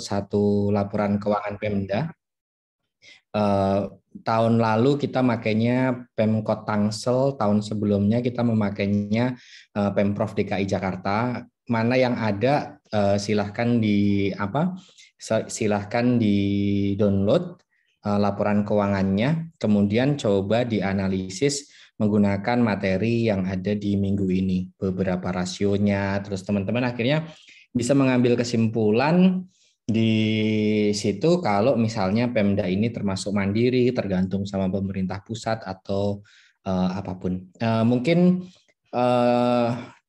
satu laporan keuangan Pemda. Tahun lalu kita makainya Pemkot Tangsel, tahun sebelumnya kita memakainya Pemprov DKI Jakarta. Mana yang ada silahkan di download laporan keuangannya, kemudian coba dianalisis menggunakan materi yang ada di minggu ini, beberapa rasionya, terus teman-teman akhirnya bisa mengambil kesimpulan di situ kalau misalnya Pemda ini termasuk mandiri, tergantung sama pemerintah pusat atau apapun. Mungkin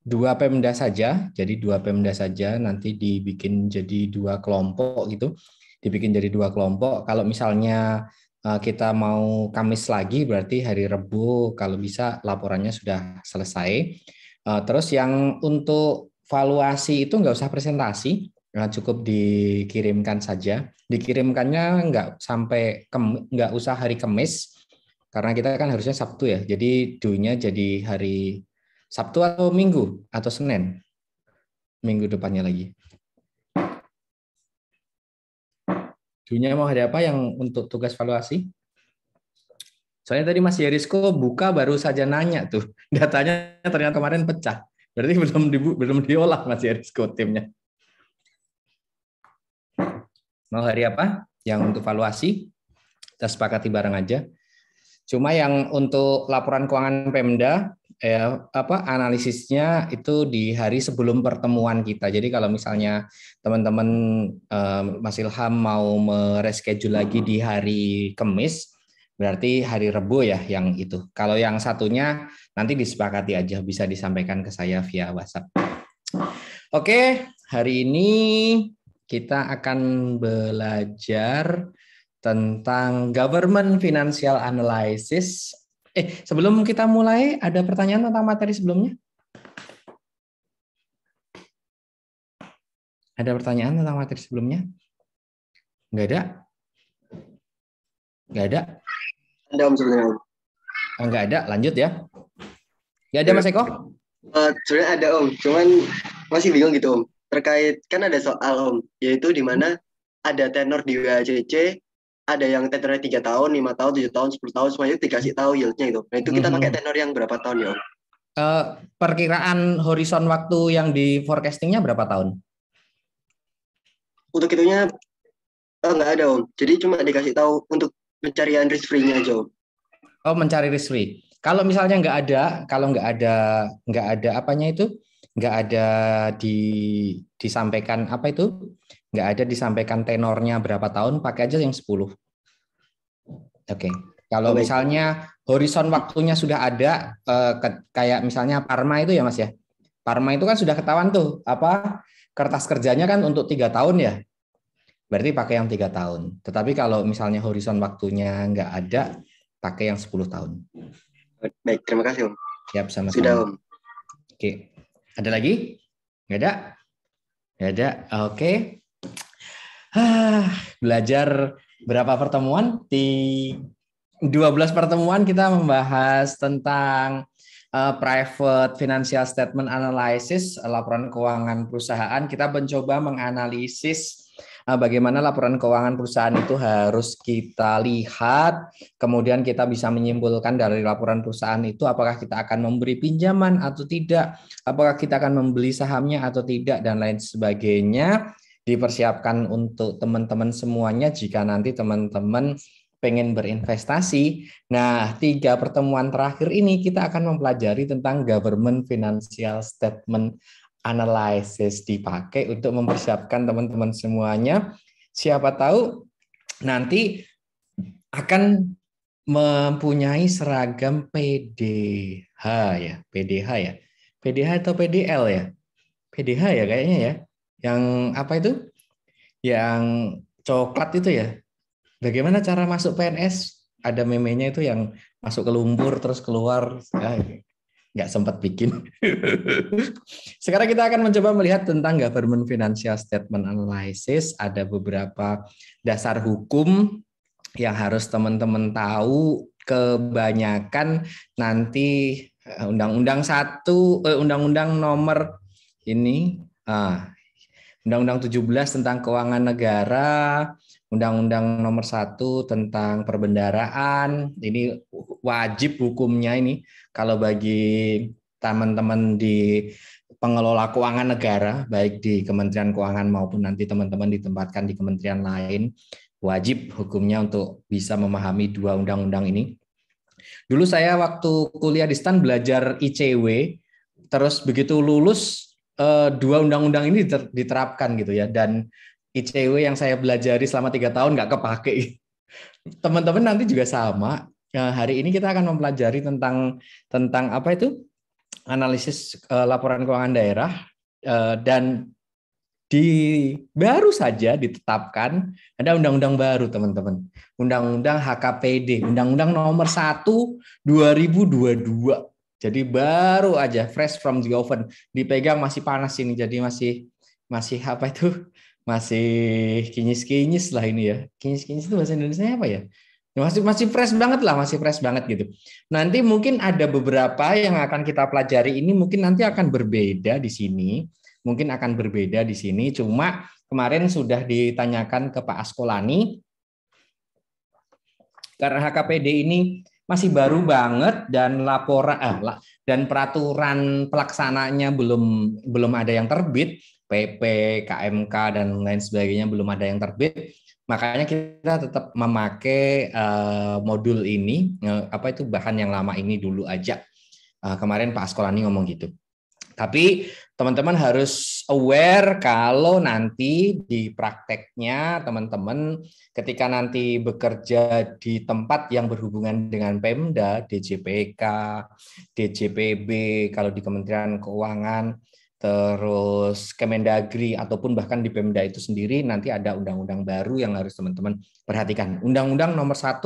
dua Pemda saja, jadi dua Pemda saja nanti dibikin jadi dua kelompok gitu, dibikin jadi dua kelompok. Kalau misalnya kita mau Kamis lagi, berarti hari Rebu kalau bisa laporannya sudah selesai. Terus yang untuk valuasi itu nggak usah presentasi. Nah, cukup dikirimkan saja. Dikirimkannya nggak usah hari Kamis, karena kita kan harusnya Sabtu ya. Jadi due-nya jadi hari Sabtu atau Minggu atau Senin. Minggu depannya lagi. Due-nya mau hari apa yang untuk tugas valuasi? Soalnya tadi Mas Yerisko buka baru saja nanya tuh. Datanya ternyata kemarin pecah. Berarti belum diolah Mas Yerisko timnya. Mau hari apa? Yang untuk valuasi, kita sepakati bareng aja. Cuma yang untuk laporan keuangan Pemda, analisisnya itu di hari sebelum pertemuan kita. Jadi kalau misalnya teman-teman Mas Ilham mau mereschedule lagi di hari Kamis, berarti hari Rebo ya yang itu. Kalau yang satunya nanti disepakati aja, bisa disampaikan ke saya via WhatsApp. Oke, hari ini kita akan belajar tentang government financial analysis. Sebelum kita mulai, ada pertanyaan tentang materi sebelumnya? Ada pertanyaan tentang materi sebelumnya? Nggak ada? Nggak ada? Ada Om sebenarnya. Nggak ada, lanjut ya. Nggak ada Mas Eko? Sebenarnya ada Om, cuman masih bingung gitu Om. Terkait, kan ada soal Om, yaitu di mana ada tenor di WACC, ada yang tenornya 3 tahun, 5 tahun, 7 tahun, 10 tahun, semuanya dikasih tahu yieldnya itu. Nah itu kita pakai tenor yang berapa tahun ya Om? Perkiraan horizon waktu yang di forecastingnya berapa tahun? Untuk itunya nggak ada Om, jadi cuma dikasih tahu untuk pencarian risk free-nya aja Om. Oh, mencari risk free. Kalau misalnya nggak ada apanya itu, nggak ada disampaikan apa itu, nggak ada disampaikan tenornya berapa tahun, pakai aja yang 10. Oke. Kalau misalnya horizon waktunya sudah ada, kayak misalnya Parma itu ya Mas ya. Parma itu kan sudah ketahuan tuh, kertas kerjanya kan untuk 3 tahun ya. Berarti pakai yang 3 tahun. Tetapi kalau misalnya horizon waktunya nggak ada, pakai yang 10 tahun. Baik, terima kasih Om. Siap, sama-sama. Sudah Om. Oke. Ada lagi? Nggak ada? Nggak ada. Oke. Belajar berapa pertemuan? Di 12 pertemuan kita membahas tentang private financial statement analysis, laporan keuangan perusahaan. Kita mencoba menganalisis bagaimana laporan keuangan perusahaan itu harus kita lihat, kemudian kita bisa menyimpulkan dari laporan perusahaan itu apakah kita akan memberi pinjaman atau tidak, apakah kita akan membeli sahamnya atau tidak, dan lain sebagainya. Dipersiapkan untuk teman-teman semuanya jika nanti teman-teman pengen berinvestasi. Nah, 3 pertemuan terakhir ini kita akan mempelajari tentang government financial statement analysis, dipakai untuk mempersiapkan teman-teman semuanya. Siapa tahu nanti akan mempunyai seragam PDH ya, PDH ya, PDH atau PDL ya, PDH ya kayaknya ya, yang apa itu, yang coklat itu ya. Bagaimana cara masuk PNS? Ada memenya itu yang masuk ke lumpur terus keluar. Nggak sempat bikin. Sekarang kita akan mencoba melihat tentang government financial statement analysis. Ada beberapa dasar hukum yang harus teman-teman tahu. Kebanyakan nanti Undang-Undang nomor ini Undang-Undang 17 tentang keuangan negara, Undang-Undang nomor 1 tentang perbendaraan. Ini wajib hukumnya ini kalau bagi teman-teman di pengelola keuangan negara, baik di Kementerian Keuangan maupun nanti teman-teman ditempatkan di kementerian lain, wajib hukumnya untuk bisa memahami dua undang-undang ini. Dulu saya waktu kuliah di STAN belajar ICW, terus begitu lulus dua undang-undang ini diterapkan gitu ya, dan ICW yang saya belajari selama 3 tahun nggak kepake. Teman-teman nanti juga sama. Hari ini kita akan mempelajari tentang apa itu analisis laporan keuangan daerah, dan baru saja ditetapkan ada undang-undang baru, teman-teman. Undang-undang HKPD, Undang-Undang nomor 1 2022. Jadi baru aja fresh from the oven, dipegang masih panas ini. Jadi masih apa itu? Masih kinyis-kinyis lah ini ya. Kinyis-kinyis itu bahasa Indonesia apa ya? Masih fresh banget lah, masih fresh banget gitu. Nanti mungkin ada beberapa yang akan kita pelajari ini mungkin nanti akan berbeda di sini. Mungkin akan berbeda di sini, cuma kemarin sudah ditanyakan ke Pak Askolani, karena HKPD ini masih baru banget dan dan peraturan pelaksananya belum ada yang terbit, PP, KMK dan lain sebagainya belum ada yang terbit, makanya kita tetap memakai modul ini, apa itu bahan yang lama ini dulu aja. Kemarin Pak Askolani ngomong gitu. Tapi teman-teman harus aware kalau nanti di prakteknya teman-teman ketika nanti bekerja di tempat yang berhubungan dengan Pemda, DJPK, DJPB, kalau di Kementerian Keuangan, terus Kemendagri, ataupun bahkan di Pemda itu sendiri nanti ada undang-undang baru yang harus teman-teman perhatikan. Undang-Undang nomor 1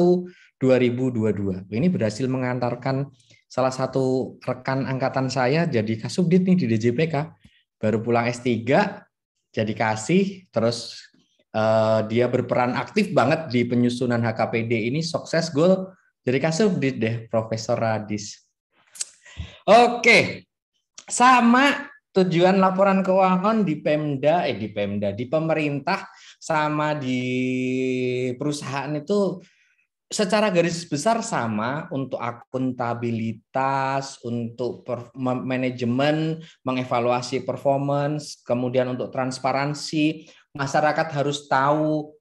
2022. Ini berhasil mengantarkan salah satu rekan angkatan saya jadi Kasubdit nih di DJPK, baru pulang S3 jadi kasih, terus dia berperan aktif banget di penyusunan HKPD ini, sukses goal jadi Kasubdit deh, Profesor Radis. Oke, sama tujuan laporan keuangan di di pemerintah sama di perusahaan itu secara garis besar sama, untuk akuntabilitas, untuk manajemen, mengevaluasi performance, kemudian untuk transparansi, masyarakat harus tahu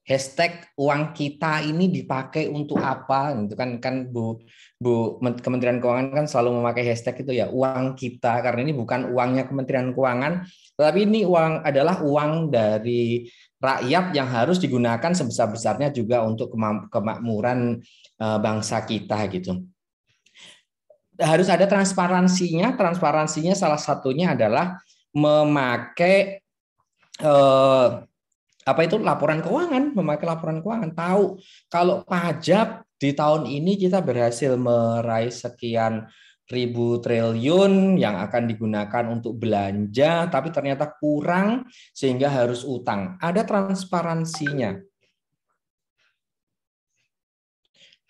hashtag uang kita ini dipakai untuk apa, itu kan Bu Kementerian Keuangan kan selalu memakai hashtag itu ya, uang kita, karena ini bukan uangnya Kementerian Keuangan, tetapi ini adalah uang dari rakyat yang harus digunakan sebesar-besarnya juga untuk kemakmuran bangsa kita gitu. Harus ada transparansinya. Transparansinya salah satunya adalah memakai apa itu laporan keuangan, memakai laporan keuangan, tahu kalau pajak di tahun ini kita berhasil meraih sekian ribu triliun yang akan digunakan untuk belanja, tapi ternyata kurang sehingga harus utang. Ada transparansinya.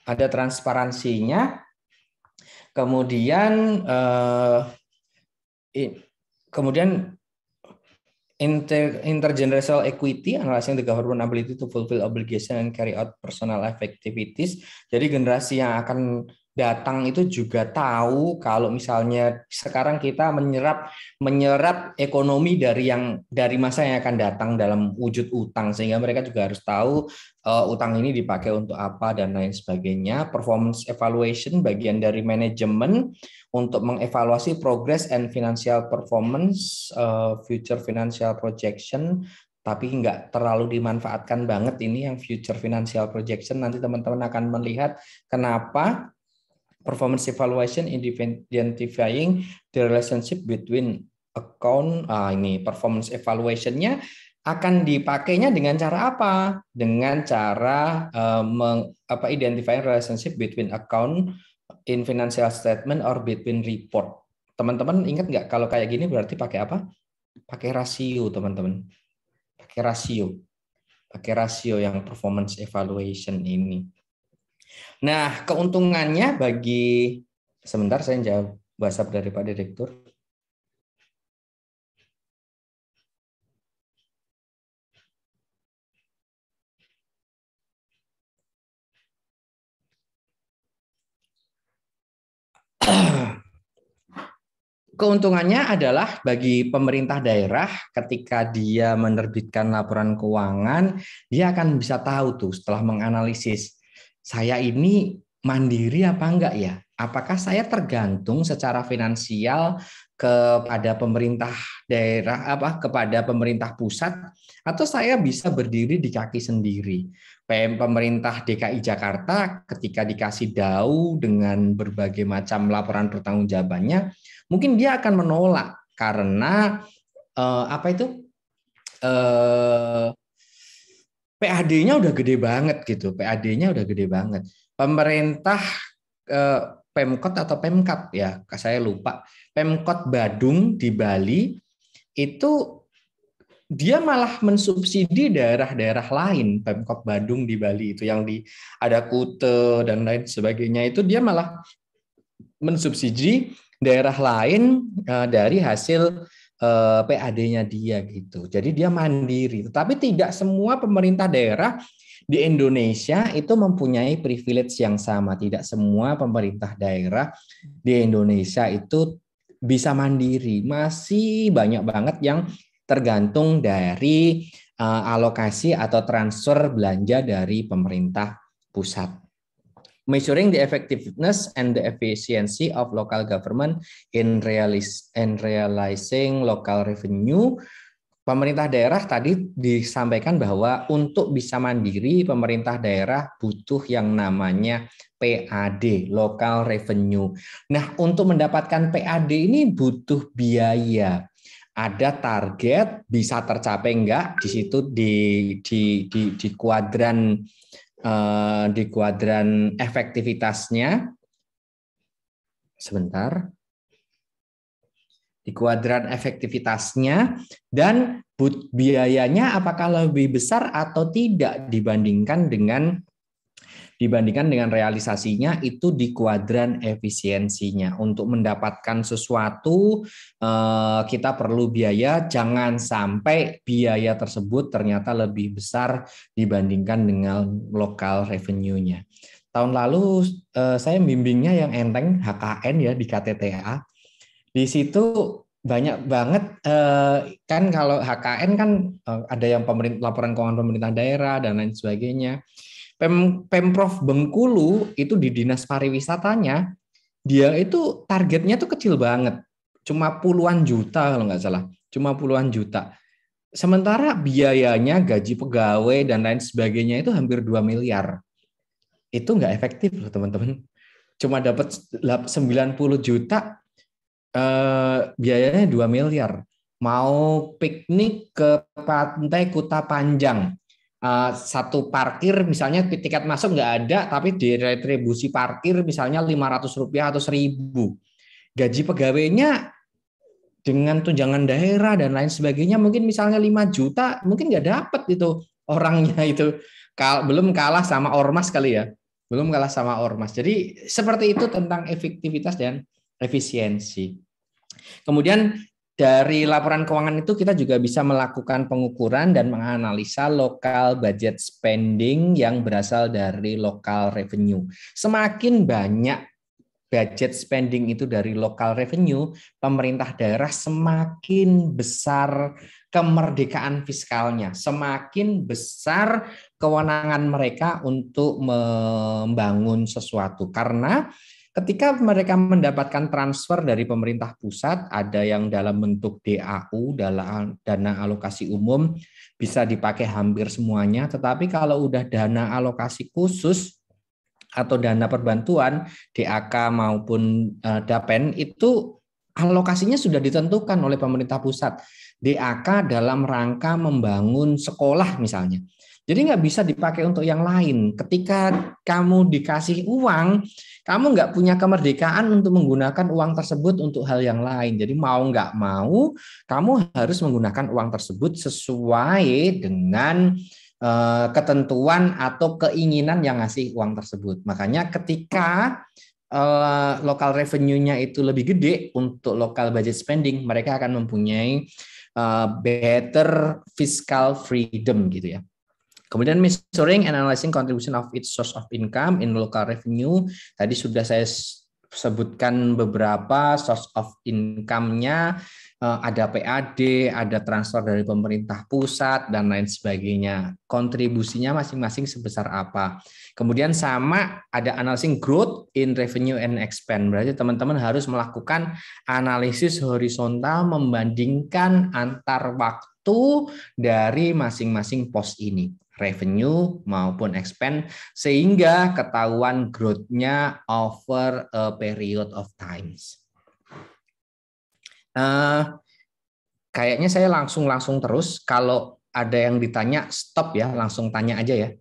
Ada transparansinya. Kemudian intergenerational equity, analyzing the government ability to fulfill obligation and carry out personal activities. Jadi generasi yang akan datang itu juga tahu kalau misalnya sekarang kita menyerap ekonomi dari masa yang akan datang dalam wujud utang, sehingga mereka juga harus tahu utang ini dipakai untuk apa dan lain sebagainya. Performance evaluation bagian dari manajemen untuk mengevaluasi progress and financial performance, future financial projection, tapi nggak terlalu dimanfaatkan banget ini yang future financial projection. Nanti teman-teman akan melihat kenapa performance evaluation identifying the relationship between account. Ini performance evaluation-nya akan dipakainya dengan cara apa? Dengan cara identifying relationship between account in financial statement or between report. Teman-teman ingat nggak kalau kayak gini berarti pakai apa? Pakai rasio, teman-teman. Pakai rasio. Pakai rasio yang performance evaluation ini. Nah, keuntungannya sebentar saya jawab WhatsApp dari Pak Direktur. Keuntungannya adalah bagi pemerintah daerah ketika dia menerbitkan laporan keuangan, dia akan bisa tahu tuh setelah menganalisis, saya ini mandiri apa enggak ya? Apakah saya tergantung secara finansial kepada pemerintah daerah kepada pemerintah pusat atau saya bisa berdiri di kaki sendiri? Pemerintah DKI Jakarta ketika dikasih DAU dengan berbagai macam laporan pertanggungjawabannya, mungkin dia akan menolak karena apa itu PAD-nya udah gede banget gitu, PAD-nya udah gede banget. Pemerintah Pemkot atau Pemkap ya, saya lupa. Pemkot Badung di Bali itu dia malah mensubsidi daerah-daerah lain. Pemkot Badung di Bali itu yang ada Kute dan lain sebagainya, itu dia malah mensubsidi daerah lain dari hasil PAD-nya dia gitu. Jadi dia mandiri. Tetapi tidak semua pemerintah daerah di Indonesia itu mempunyai privilege yang sama. Tidak semua pemerintah daerah di Indonesia itu bisa mandiri. Masih banyak banget yang tergantung dari alokasi atau transfer belanja dari pemerintah pusat. Measuring the effectiveness and the efficiency of local government in realizing local revenue. Pemerintah daerah tadi disampaikan bahwa untuk bisa mandiri, pemerintah daerah butuh yang namanya PAD, local revenue. Nah, untuk mendapatkan PAD ini butuh biaya. Ada target, bisa tercapai enggak? Di situ di kuadran efektivitasnya, sebentar, di kuadran efektivitasnya dan biayanya apakah lebih besar atau tidak dibandingkan dengan realisasinya, itu di kuadran efisiensinya. Untuk mendapatkan sesuatu kita perlu biaya, jangan sampai biaya tersebut ternyata lebih besar dibandingkan dengan local revenue-nya. Tahun lalu saya bimbingnya yang enteng HKN ya di KTTA. Di situ banyak banget kan, kalau HKN kan ada yang laporan keuangan pemerintah daerah dan lain sebagainya. Pemprov Bengkulu itu di dinas pariwisatanya, dia itu targetnya tuh kecil banget, cuma puluhan juta kalau nggak salah, cuma puluhan juta. Sementara biayanya gaji pegawai dan lain sebagainya itu hampir 2 miliar. Itu nggak efektif loh teman-teman. Cuma dapat 90 juta, biayanya 2 miliar. Mau piknik ke pantai Kuta Panjang, satu parkir misalnya tiket masuk nggak ada, tapi di retribusi parkir misalnya Rp500 atau Rp1.000. Gaji pegawainya dengan tunjangan daerah dan lain sebagainya mungkin misalnya 5 juta, mungkin nggak dapat itu orangnya itu. Belum kalah sama ormas kali ya. Belum kalah sama ormas. Jadi seperti itu tentang efektivitas dan efisiensi. Kemudian dari laporan keuangan itu kita juga bisa melakukan pengukuran dan menganalisa local budget spending yang berasal dari local revenue. Semakin banyak budget spending itu dari local revenue, pemerintah daerah semakin besar kemerdekaan fiskalnya, semakin besar kewenangan mereka untuk membangun sesuatu. Karena ketika mereka mendapatkan transfer dari pemerintah pusat, ada yang dalam bentuk DAU, dana alokasi umum, bisa dipakai hampir semuanya. Tetapi kalau udah dana alokasi khusus atau dana perbantuan, DAK maupun DAPEN, itu alokasinya sudah ditentukan oleh pemerintah pusat. DAK dalam rangka membangun sekolah misalnya. Jadi nggak bisa dipakai untuk yang lain. Ketika kamu dikasih uang, kamu nggak punya kemerdekaan untuk menggunakan uang tersebut untuk hal yang lain. Jadi mau nggak mau, kamu harus menggunakan uang tersebut sesuai dengan ketentuan atau keinginan yang ngasih uang tersebut. Makanya ketika local revenue-nya itu lebih gede untuk local budget spending, mereka akan mempunyai better fiscal freedom gitu ya. Kemudian measuring and analyzing contribution of its source of income in local revenue, tadi sudah saya sebutkan beberapa source of income-nya, ada PAD, ada transfer dari pemerintah pusat, dan lain sebagainya. Kontribusinya masing-masing sebesar apa. Kemudian sama ada analysis growth in revenue and expense. Berarti teman-teman harus melakukan analisis horizontal membandingkan antar waktu dari masing-masing pos ini, revenue maupun expense, sehingga ketahuan growth-nya over a period of times. Kayaknya saya langsung terus. Kalau ada yang ditanya, stop ya, langsung tanya aja ya.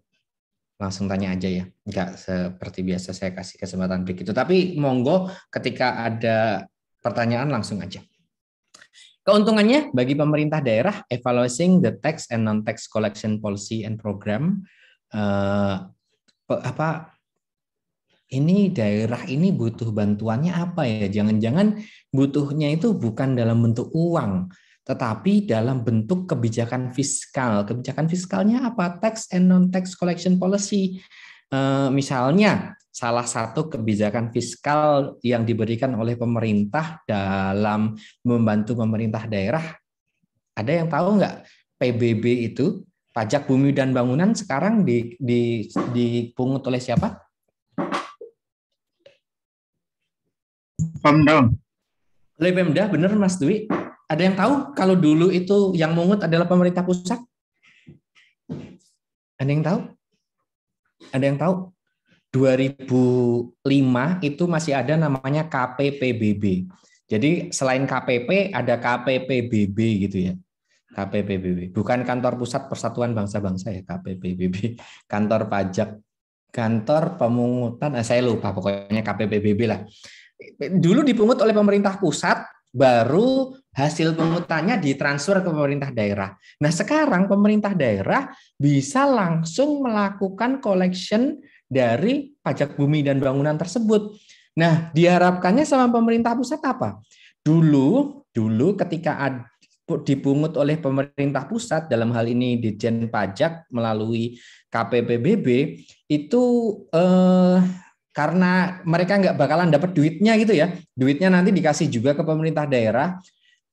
Langsung tanya aja ya. Enggak seperti biasa saya kasih kesempatan break itu. Tapi monggo ketika ada pertanyaan langsung aja. Keuntungannya bagi pemerintah daerah, evaluating the tax and non-tax collection policy and program. Ini daerah ini butuh bantuannya apa ya? Jangan-jangan butuhnya itu bukan dalam bentuk uang, tetapi dalam bentuk kebijakan fiskal. Kebijakan fiskalnya apa? Tax and non-tax collection policy. Misalnya, salah satu kebijakan fiskal yang diberikan oleh pemerintah dalam membantu pemerintah daerah, ada yang tahu nggak? PBB itu, pajak bumi dan bangunan, sekarang dipungut oleh siapa? Pemda. Oleh Pemda, benar Mas Dwi? Ada yang tahu kalau dulu itu yang mungut adalah pemerintah pusat? Ada yang tahu? Ada yang tahu? 2005 itu masih ada namanya KPPBB. Jadi selain KPP ada KPPBB gitu ya. KPPBB. Bukan Kantor Pusat Persatuan Bangsa-Bangsa ya, KPPBB. Kantor Pajak, Kantor Pemungutan, saya lupa pokoknya KPPBB lah. Dulu dipungut oleh pemerintah pusat, baru hasil pungutannya ditransfer ke pemerintah daerah. Nah, sekarang pemerintah daerah bisa langsung melakukan collection dari pajak bumi dan bangunan tersebut. Nah, diharapkannya sama pemerintah pusat apa? Dulu ketika dipungut oleh pemerintah pusat, dalam hal ini Ditjen Pajak melalui KPPBB, itu karena mereka nggak bakalan dapat duitnya gitu ya, duitnya nanti dikasih juga ke pemerintah daerah,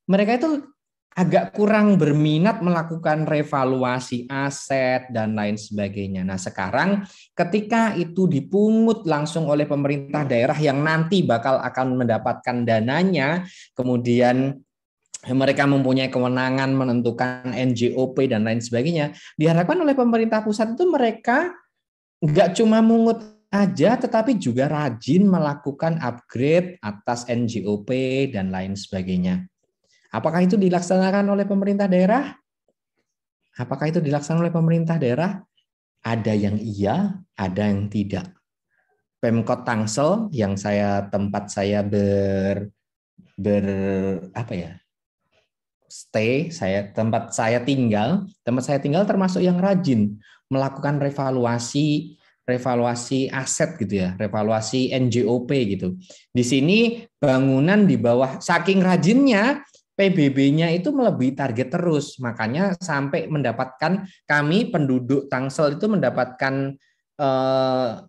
mereka itu agak kurang berminat melakukan revaluasi aset dan lain sebagainya. Nah, sekarang ketika itu dipungut langsung oleh pemerintah daerah yang nanti bakal akan mendapatkan dananya, kemudian mereka mempunyai kewenangan menentukan NJOP dan lain sebagainya, diharapkan oleh pemerintah pusat itu mereka nggak cuma mungut aja, tetapi juga rajin melakukan upgrade atas NJOP dan lain sebagainya. Apakah itu dilaksanakan oleh pemerintah daerah? Apakah itu dilaksanakan oleh pemerintah daerah? Ada yang iya, ada yang tidak. Pemkot Tangsel yang tempat saya tempat saya tinggal termasuk yang rajin melakukan revaluasi aset gitu ya, revaluasi NJOP gitu. Di sini bangunan di bawah, saking rajinnya PBB-nya itu melebihi target terus, makanya sampai mendapatkan, kami penduduk Tangsel itu mendapatkan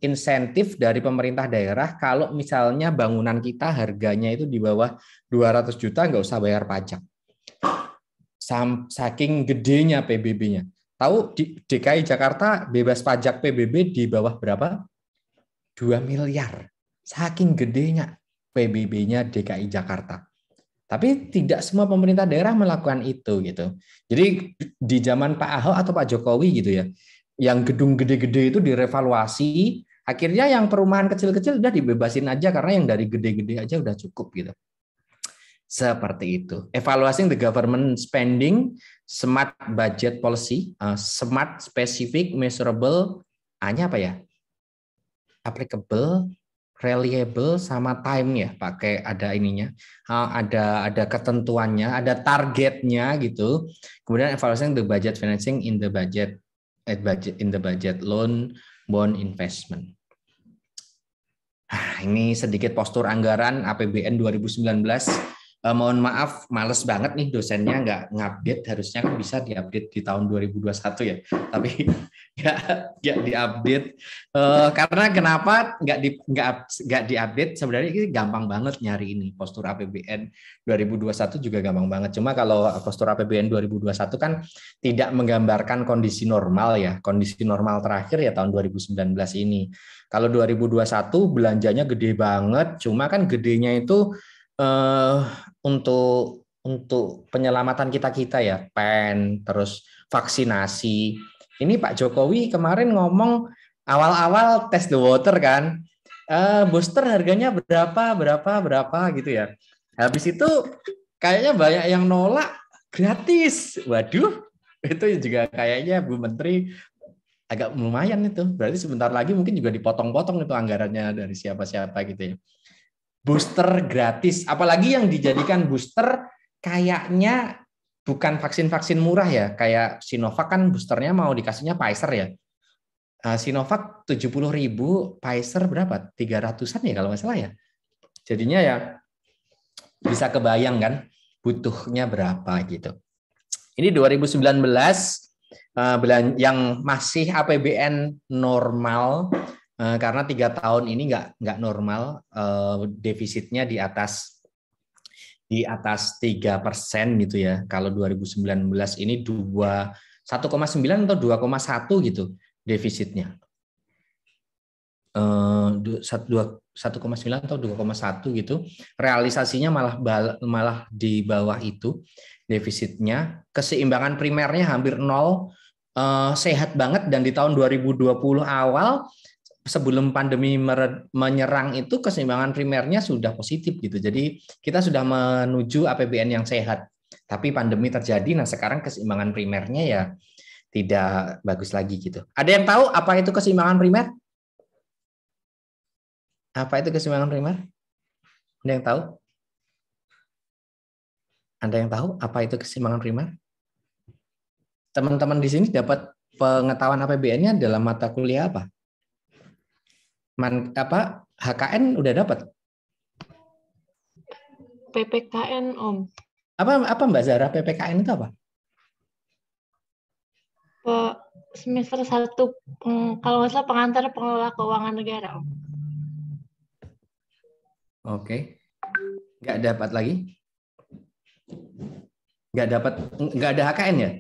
insentif dari pemerintah daerah kalau misalnya bangunan kita harganya itu di bawah 200 juta nggak usah bayar pajak. Saking gedenya PBB-nya. Tahu di DKI Jakarta bebas pajak PBB di bawah berapa? 2 miliar. Saking gedenya PBB-nya DKI Jakarta. Tapi tidak semua pemerintah daerah melakukan itu gitu. Jadi di zaman Pak Ahok atau Pak Jokowi gitu ya, yang gedung gede-gede itu direvaluasi, akhirnya yang perumahan kecil-kecil udah dibebasin aja karena yang dari gede-gede aja udah cukup gitu. Seperti itu. Evaluating the government spending, smart budget policy, smart, specific, measurable, hanya apa ya? Applicable, reliable, sama time ya, pakai ada ininya, ada ketentuannya, ada targetnya gitu. Kemudian evaluating the budget financing in the budget loan, bond investment. Ini sedikit postur anggaran APBN 2019. Mohon maaf, males banget nih dosennya nggak ngupdate, harusnya kan bisa diupdate di tahun 2021 ya. Tapi nggak diupdate. Karena kenapa nggak diupdate? Sebenarnya ini gampang banget nyari ini postur APBN 2021 juga gampang banget. Cuma kalau postur APBN 2021 kan tidak menggambarkan kondisi normal ya. Kondisi normal terakhir ya tahun 2019 ini. Kalau 2021 belanjanya gede banget. Cuma kan gedenya itu untuk penyelamatan kita ya, pen, terus vaksinasi. Ini Pak Jokowi kemarin ngomong awal-awal test the water kan, booster harganya berapa gitu ya. Habis itu kayaknya banyak yang nolak gratis. Waduh, itu juga kayaknya Bu Menteri agak lumayan itu. Berarti sebentar lagi mungkin juga dipotong-potong itu anggarannya dari siapa-siapa gitu ya. Booster gratis, apalagi yang dijadikan booster kayaknya bukan vaksin-vaksin murah ya, kayak Sinovac kan boosternya mau dikasihnya Pfizer ya. Sinovac 70.000, Pfizer berapa? 300-an ya kalau nggak salah ya. Jadinya ya bisa kebayang kan butuhnya berapa gitu. Ini 2019 yang masih APBN normal karena 3 tahun ini nggak normal, defisitnya di atas 3% gitu ya. Kalau 2019 ini 1,9 atau 2,1 gitu defisitnya. 1,9 atau 2,1 gitu. Realisasinya malah di bawah itu defisitnya. Keseimbangan primernya hampir nol, sehat banget, dan di tahun 2020 awal sebelum pandemi menyerang itu keseimbangan primernya sudah positif gitu. Jadi kita sudah menuju APBN yang sehat. Tapi pandemi terjadi, nah sekarang keseimbangan primernya ya tidak bagus lagi gitu. Ada yang tahu apa itu keseimbangan primer? Apa itu keseimbangan primer? Ada yang tahu? Ada yang tahu apa itu keseimbangan primer? Teman-teman di sini dapat pengetahuan APBN-nya dalam mata kuliah apa? HKN udah dapat? PPKN, Om. Apa Mbak Zara, PPKN itu apa? Semester 1, kalau nggak salah pengantar pengelola keuangan negara, Om. Oke. Nggak dapat lagi? Nggak ada HKN ya?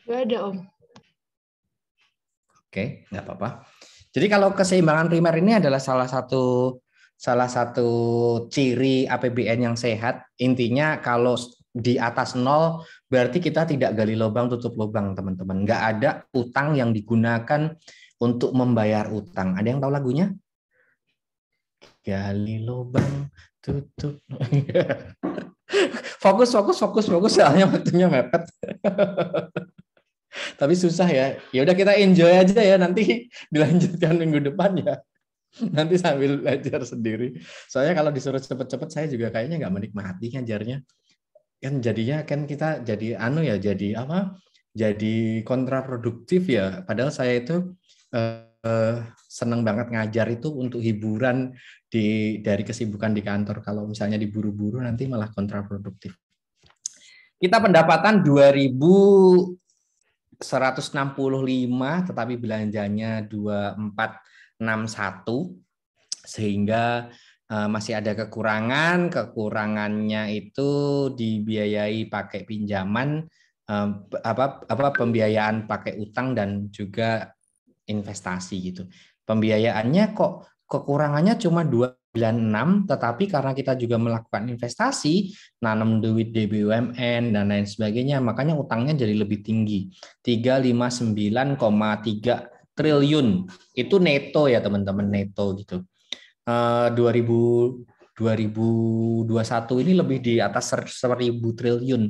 Nggak ada, Om. Oke, nggak apa-apa. Jadi kalau keseimbangan primer ini adalah salah satu ciri APBN yang sehat. Intinya kalau di atas 0 berarti kita tidak gali lubang tutup lubang, teman-teman. Nggak ada utang yang digunakan untuk membayar utang. Ada yang tahu lagunya? Gali lubang tutup. Fokus, soalnya waktunya mepet. Tapi susah ya. Ya udah kita enjoy aja ya, nanti dilanjutkan minggu depan ya. Nanti sambil belajar sendiri. Soalnya kalau disuruh cepet-cepet saya juga kayaknya nggak menikmati ngajarnya. Kan jadinya kan kita jadi jadi apa? Jadi kontraproduktif ya. Padahal saya itu seneng banget ngajar itu untuk hiburan dari kesibukan di kantor. Kalau misalnya diburu-buru nanti malah kontraproduktif. Kita pendapatan 2.165, tetapi belanjanya 2.461, sehingga masih ada kekurangan. Kekurangannya itu dibiayai pakai pinjaman, pembiayaan pakai utang dan juga investasi gitu. Pembiayaannya kok kekurangannya cuma 296, tetapi karena kita juga melakukan investasi, nanam duit di BUMN dan lain sebagainya, makanya utangnya jadi lebih tinggi. 359,3 triliun. Itu neto ya teman-teman, neto gitu. 2021 ini lebih di atas 1.000 triliun.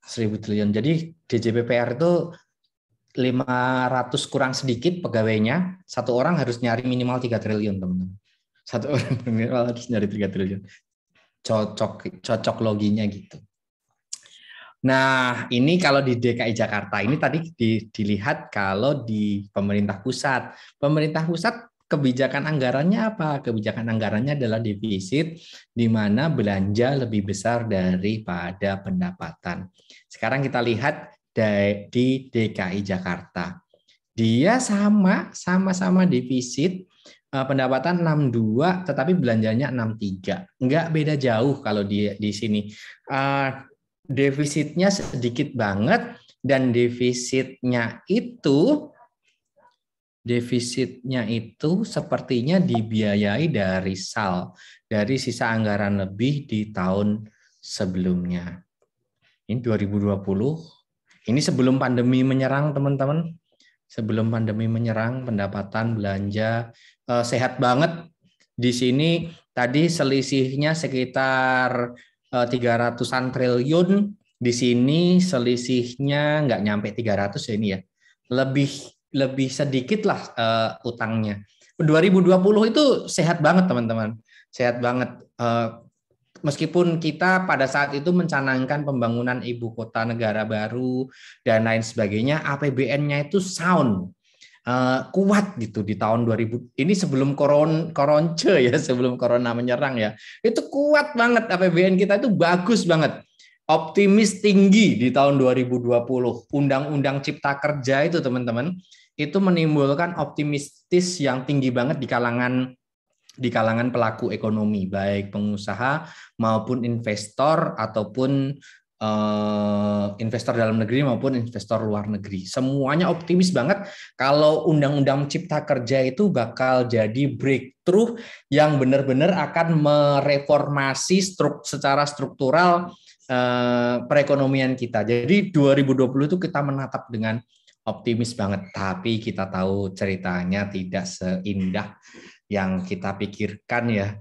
1.000 triliun. Jadi DJPPR itu 500 kurang sedikit pegawainya, satu orang harus nyari minimal 3 triliun, teman-teman. Satu orang minimal harus nyari 3 triliun. Cocok loginya gitu. Nah, ini kalau di DKI Jakarta, ini tadi dilihat kalau di pemerintah pusat. Pemerintah pusat kebijakan anggarannya apa? Kebijakan anggarannya adalah defisit, di mana belanja lebih besar daripada pendapatan. Sekarang kita lihat di DKI Jakarta. Dia sama-sama defisit, pendapatan 62 tetapi belanjanya 63. Enggak beda jauh kalau di sini. Defisitnya sedikit banget dan defisitnya itu sepertinya dibiayai dari dari sisa anggaran lebih di tahun sebelumnya. Ini 2020. Ini sebelum pandemi menyerang, teman-teman. Sebelum pandemi menyerang, pendapatan belanja sehat banget. Di sini tadi selisihnya sekitar 300-an triliun. Di sini selisihnya nggak nyampe 300 ya ini ya. Lebih sedikit lah utangnya. 2020 itu sehat banget, teman-teman. Sehat banget. Meskipun kita pada saat itu mencanangkan pembangunan ibu kota negara baru dan lain sebagainya, APBN-nya itu sound, kuat gitu di tahun 2000. Ini sebelum koronce ya, sebelum corona menyerang ya. Itu kuat banget, APBN kita itu bagus banget. Optimis tinggi di tahun 2020. Undang-undang Cipta Kerja itu, teman-teman, itu menimbulkan optimistis yang tinggi banget di kalangan pelaku ekonomi, baik pengusaha maupun investor ataupun investor dalam negeri maupun investor luar negeri. Semuanya optimis banget kalau Undang-Undang Cipta Kerja itu bakal jadi breakthrough yang benar-benar akan mereformasi secara struktural perekonomian kita. Jadi 2020 itu kita menatap dengan optimis banget, tapi kita tahu ceritanya tidak seindah yang kita pikirkan ya.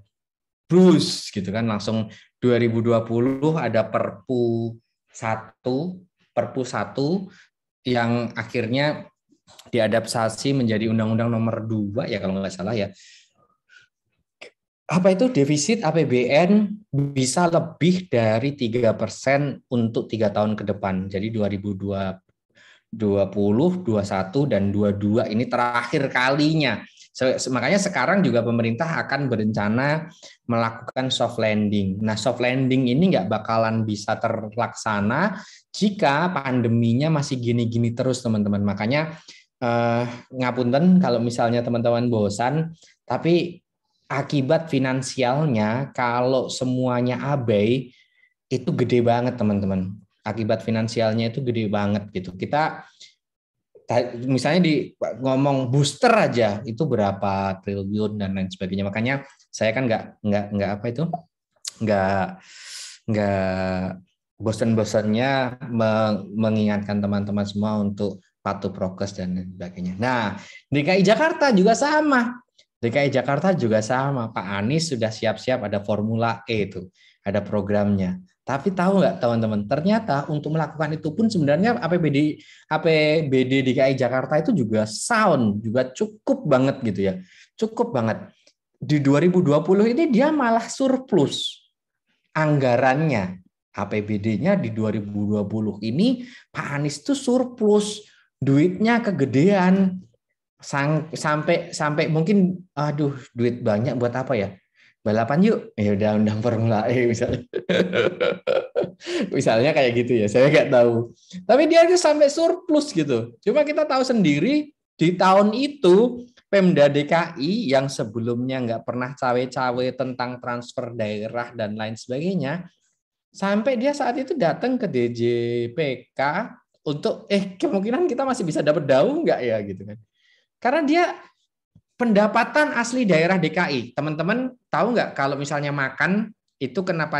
Bruce gitu kan, langsung 2020 ada Perpu 1 yang akhirnya diadaptasi menjadi Undang-Undang Nomor 2 ya kalau nggak salah ya. Apa itu defisit APBN bisa lebih dari 3% untuk 3 tahun ke depan. Jadi 2020, 21 dan 22 ini terakhir kalinya. Makanya sekarang juga pemerintah akan berencana melakukan soft landing. Nah, soft landing ini nggak bakalan bisa terlaksana jika pandeminya masih gini-gini terus, teman-teman. Makanya ngapunten kalau misalnya teman-teman bosan, tapi akibat finansialnya kalau semuanya abai itu gede banget, teman-teman. Akibat finansialnya itu gede banget gitu. Kita misalnya ngomong booster aja itu berapa triliun dan lain sebagainya. Makanya saya kan nggak apa itu nggak bosan-bosannya mengingatkan teman-teman semua untuk patuh prokes dan lain sebagainya. Nah, DKI Jakarta juga sama. DKI Jakarta juga sama. Pak Anies sudah siap-siap ada Formula E itu, ada programnya. Tapi tahu nggak teman-teman, ternyata untuk melakukan itu pun sebenarnya APBD DKI Jakarta itu juga sound, juga cukup banget gitu ya. Cukup banget. Di 2020 ini dia malah surplus anggarannya. APBD-nya di 2020 ini Pak Anies itu surplus. Duitnya kegedean. Sampai mungkin duit banyak buat apa ya? Balapan yuk, ya udah undang Formula E misalnya. Misalnya kayak gitu ya, saya nggak tahu. Tapi dia itu sampai surplus gitu. Cuma kita tahu sendiri di tahun itu Pemda DKI yang sebelumnya nggak pernah cawe-cawe tentang transfer daerah dan lain sebagainya, sampai dia saat itu datang ke DJPK untuk kemungkinan kita masih bisa dapat daun nggak ya gitu kan? Karena dia pendapatan asli daerah DKI. Teman-teman tahu nggak kalau misalnya makan itu kena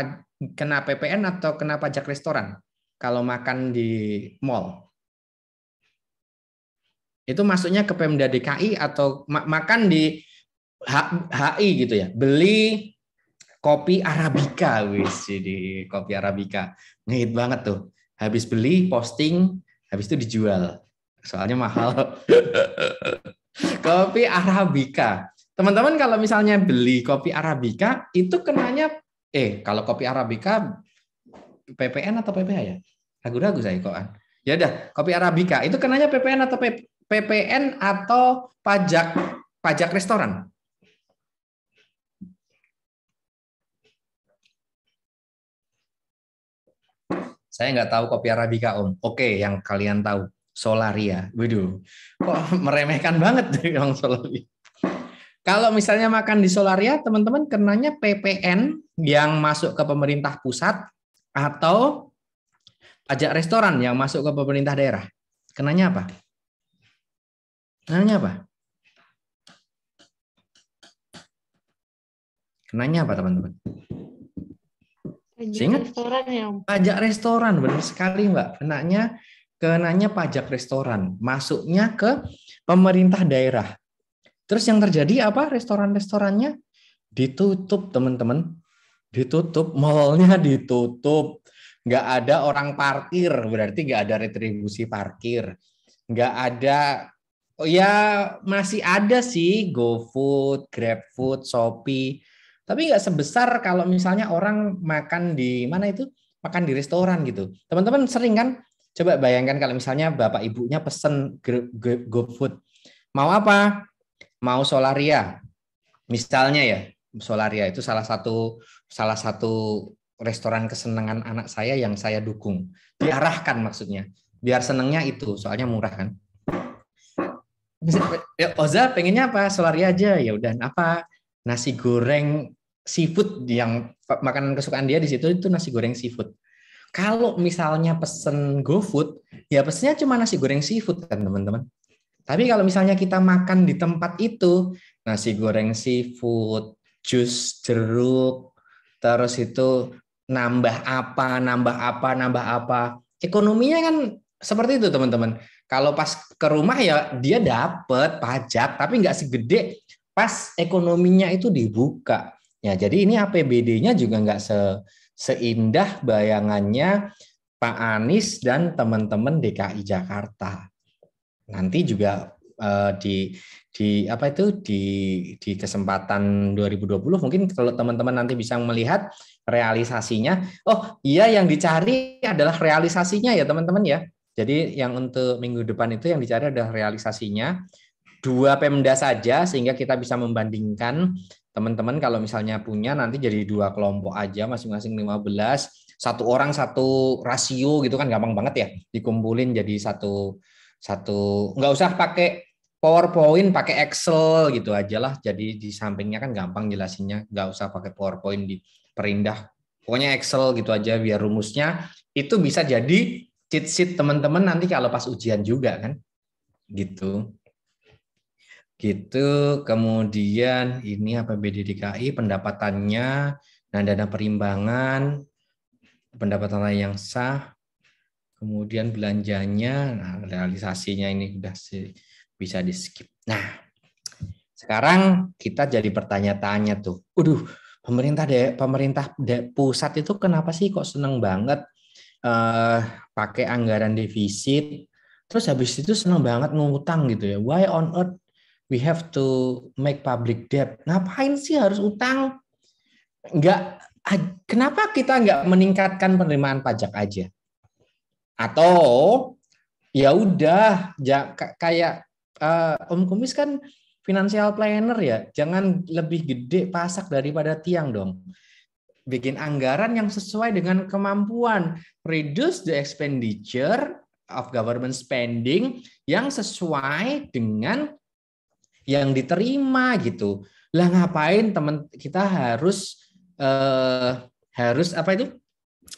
PPN atau kena pajak restoran? Kalau makan di mall. Itu masuknya ke Pemda DKI atau makan di HI gitu ya. Beli kopi Arabica, di kopi Arabica. Ngehit banget tuh. Habis beli, posting, habis itu dijual. Soalnya mahal. Kopi Arabica. Teman-teman kalau misalnya beli kopi Arabica itu kenanya kalau kopi Arabica PPN atau PPh ya? Ragu-ragu saya kok. Ya udah, kopi Arabica itu kenanya PPN atau PPN atau pajak restoran? Saya nggak tahu kopi Arabica, Om. Oke, yang kalian tahu. Solaria. Waduh, kok meremehkan banget Bang Solaria. Kalau misalnya makan di Solaria, teman-teman kenanya PPN yang masuk ke pemerintah pusat atau pajak restoran yang masuk ke pemerintah daerah? Kenanya apa? Kenanya apa? Kenanya apa, teman-teman? Pajak restoran ya, Om. Pajak restoran, benar sekali Mbak. Kenanya pajak restoran, masuknya ke pemerintah daerah. Terus yang terjadi apa? Restoran-restorannya ditutup, teman-teman. Ditutup, mallnya ditutup. Nggak ada orang parkir, berarti nggak ada retribusi parkir. Nggak ada, oh ya masih ada sih GoFood, GrabFood, Shopee. Tapi nggak sebesar kalau misalnya orang makan di mana itu, makan di restoran gitu. Teman-teman sering kan? Coba bayangkan kalau misalnya bapak ibunya pesen GoFood. Mau apa? Mau Solaria. Misalnya ya, Solaria itu salah satu restoran kesenangan anak saya yang saya dukung. Diarahkan maksudnya. Biar senengnya itu, soalnya murah kan. Oza pengennya apa? Solaria aja. Ya udah, apa? Nasi goreng seafood yang makanan kesukaan dia di situ itu nasi goreng seafood. Kalau misalnya pesen GoFood, ya pesennya cuma nasi goreng seafood kan teman-teman. Tapi kalau misalnya kita makan di tempat itu, nasi goreng seafood, jus jeruk, terus itu nambah apa. Ekonominya kan seperti itu teman-teman. Kalau pas ke rumah ya dia dapat pajak, tapi nggak segede pas ekonominya itu dibuka. Ya, jadi ini APBD-nya juga nggak seindah bayangannya Pak Anies dan teman-teman DKI Jakarta. Nanti juga di apa itu di kesempatan 2020 mungkin kalau teman-teman nanti bisa melihat realisasinya. Oh iya, yang dicari adalah realisasinya ya teman-teman ya. Jadi yang untuk minggu depan itu yang dicari adalah realisasinya. 2 Pemda saja sehingga kita bisa membandingkan. Teman-teman kalau misalnya punya nanti jadi 2 kelompok aja masing-masing 15, 1 orang 1 rasio gitu kan gampang banget ya. Dikumpulin jadi satu nggak usah pakai PowerPoint, pakai Excel gitu aja lah. Jadi di sampingnya kan gampang jelasinnya, nggak usah pakai PowerPoint diperindah. Pokoknya Excel gitu aja biar rumusnya itu bisa jadi cheat sheet teman-teman nanti kalau pas ujian juga kan. Gitu. Kemudian ini APBD DKI pendapatannya, nah dana perimbangan, pendapatan yang sah, kemudian belanjanya, nah realisasinya ini udah bisa di skip. Nah, sekarang kita jadi bertanya-tanya tuh, pemerintah pusat itu kenapa sih kok seneng banget pakai anggaran defisit, terus habis itu seneng banget ngutang gitu ya? Why on earth we have to make public debt? Ngapain sih harus utang? Kenapa kita nggak meningkatkan penerimaan pajak aja? Atau ya udah kayak Om Kumis kan financial planner ya, jangan lebih gede pasak daripada tiang dong. Bikin anggaran yang sesuai dengan kemampuan, reduce the expenditure of government spending yang sesuai dengan yang diterima gitu. Lah ngapain teman kita harus apa itu?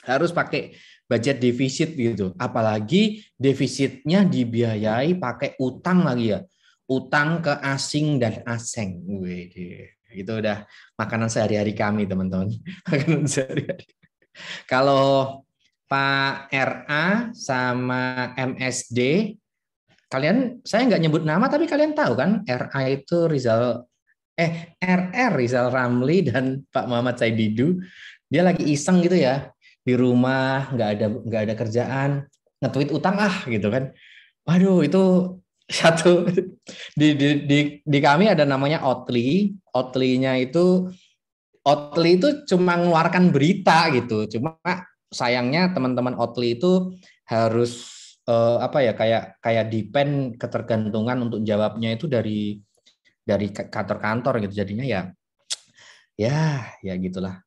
Harus pakai budget defisit gitu. Apalagi defisitnya dibiayai pakai utang lagi ya. Utang ke asing dan asing. Itu udah makanan sehari-hari kami, teman-teman. Makanan sehari-hari. Kalau Pak RA sama MSD, saya nggak nyebut nama, tapi kalian tahu kan RA itu RR Rizal Ramli dan Pak Muhammad Saididu. Dia lagi iseng gitu ya di rumah, nggak ada kerjaan, nge-tweet utang gitu kan. Waduh, itu satu di kami ada namanya Outly. Outly-nya itu cuma mengeluarkan berita gitu. Cuma sayangnya teman-teman Outly itu harus kayak depend ketergantungan untuk jawabnya itu dari kantor-kantor gitu. Jadinya ya gitulah.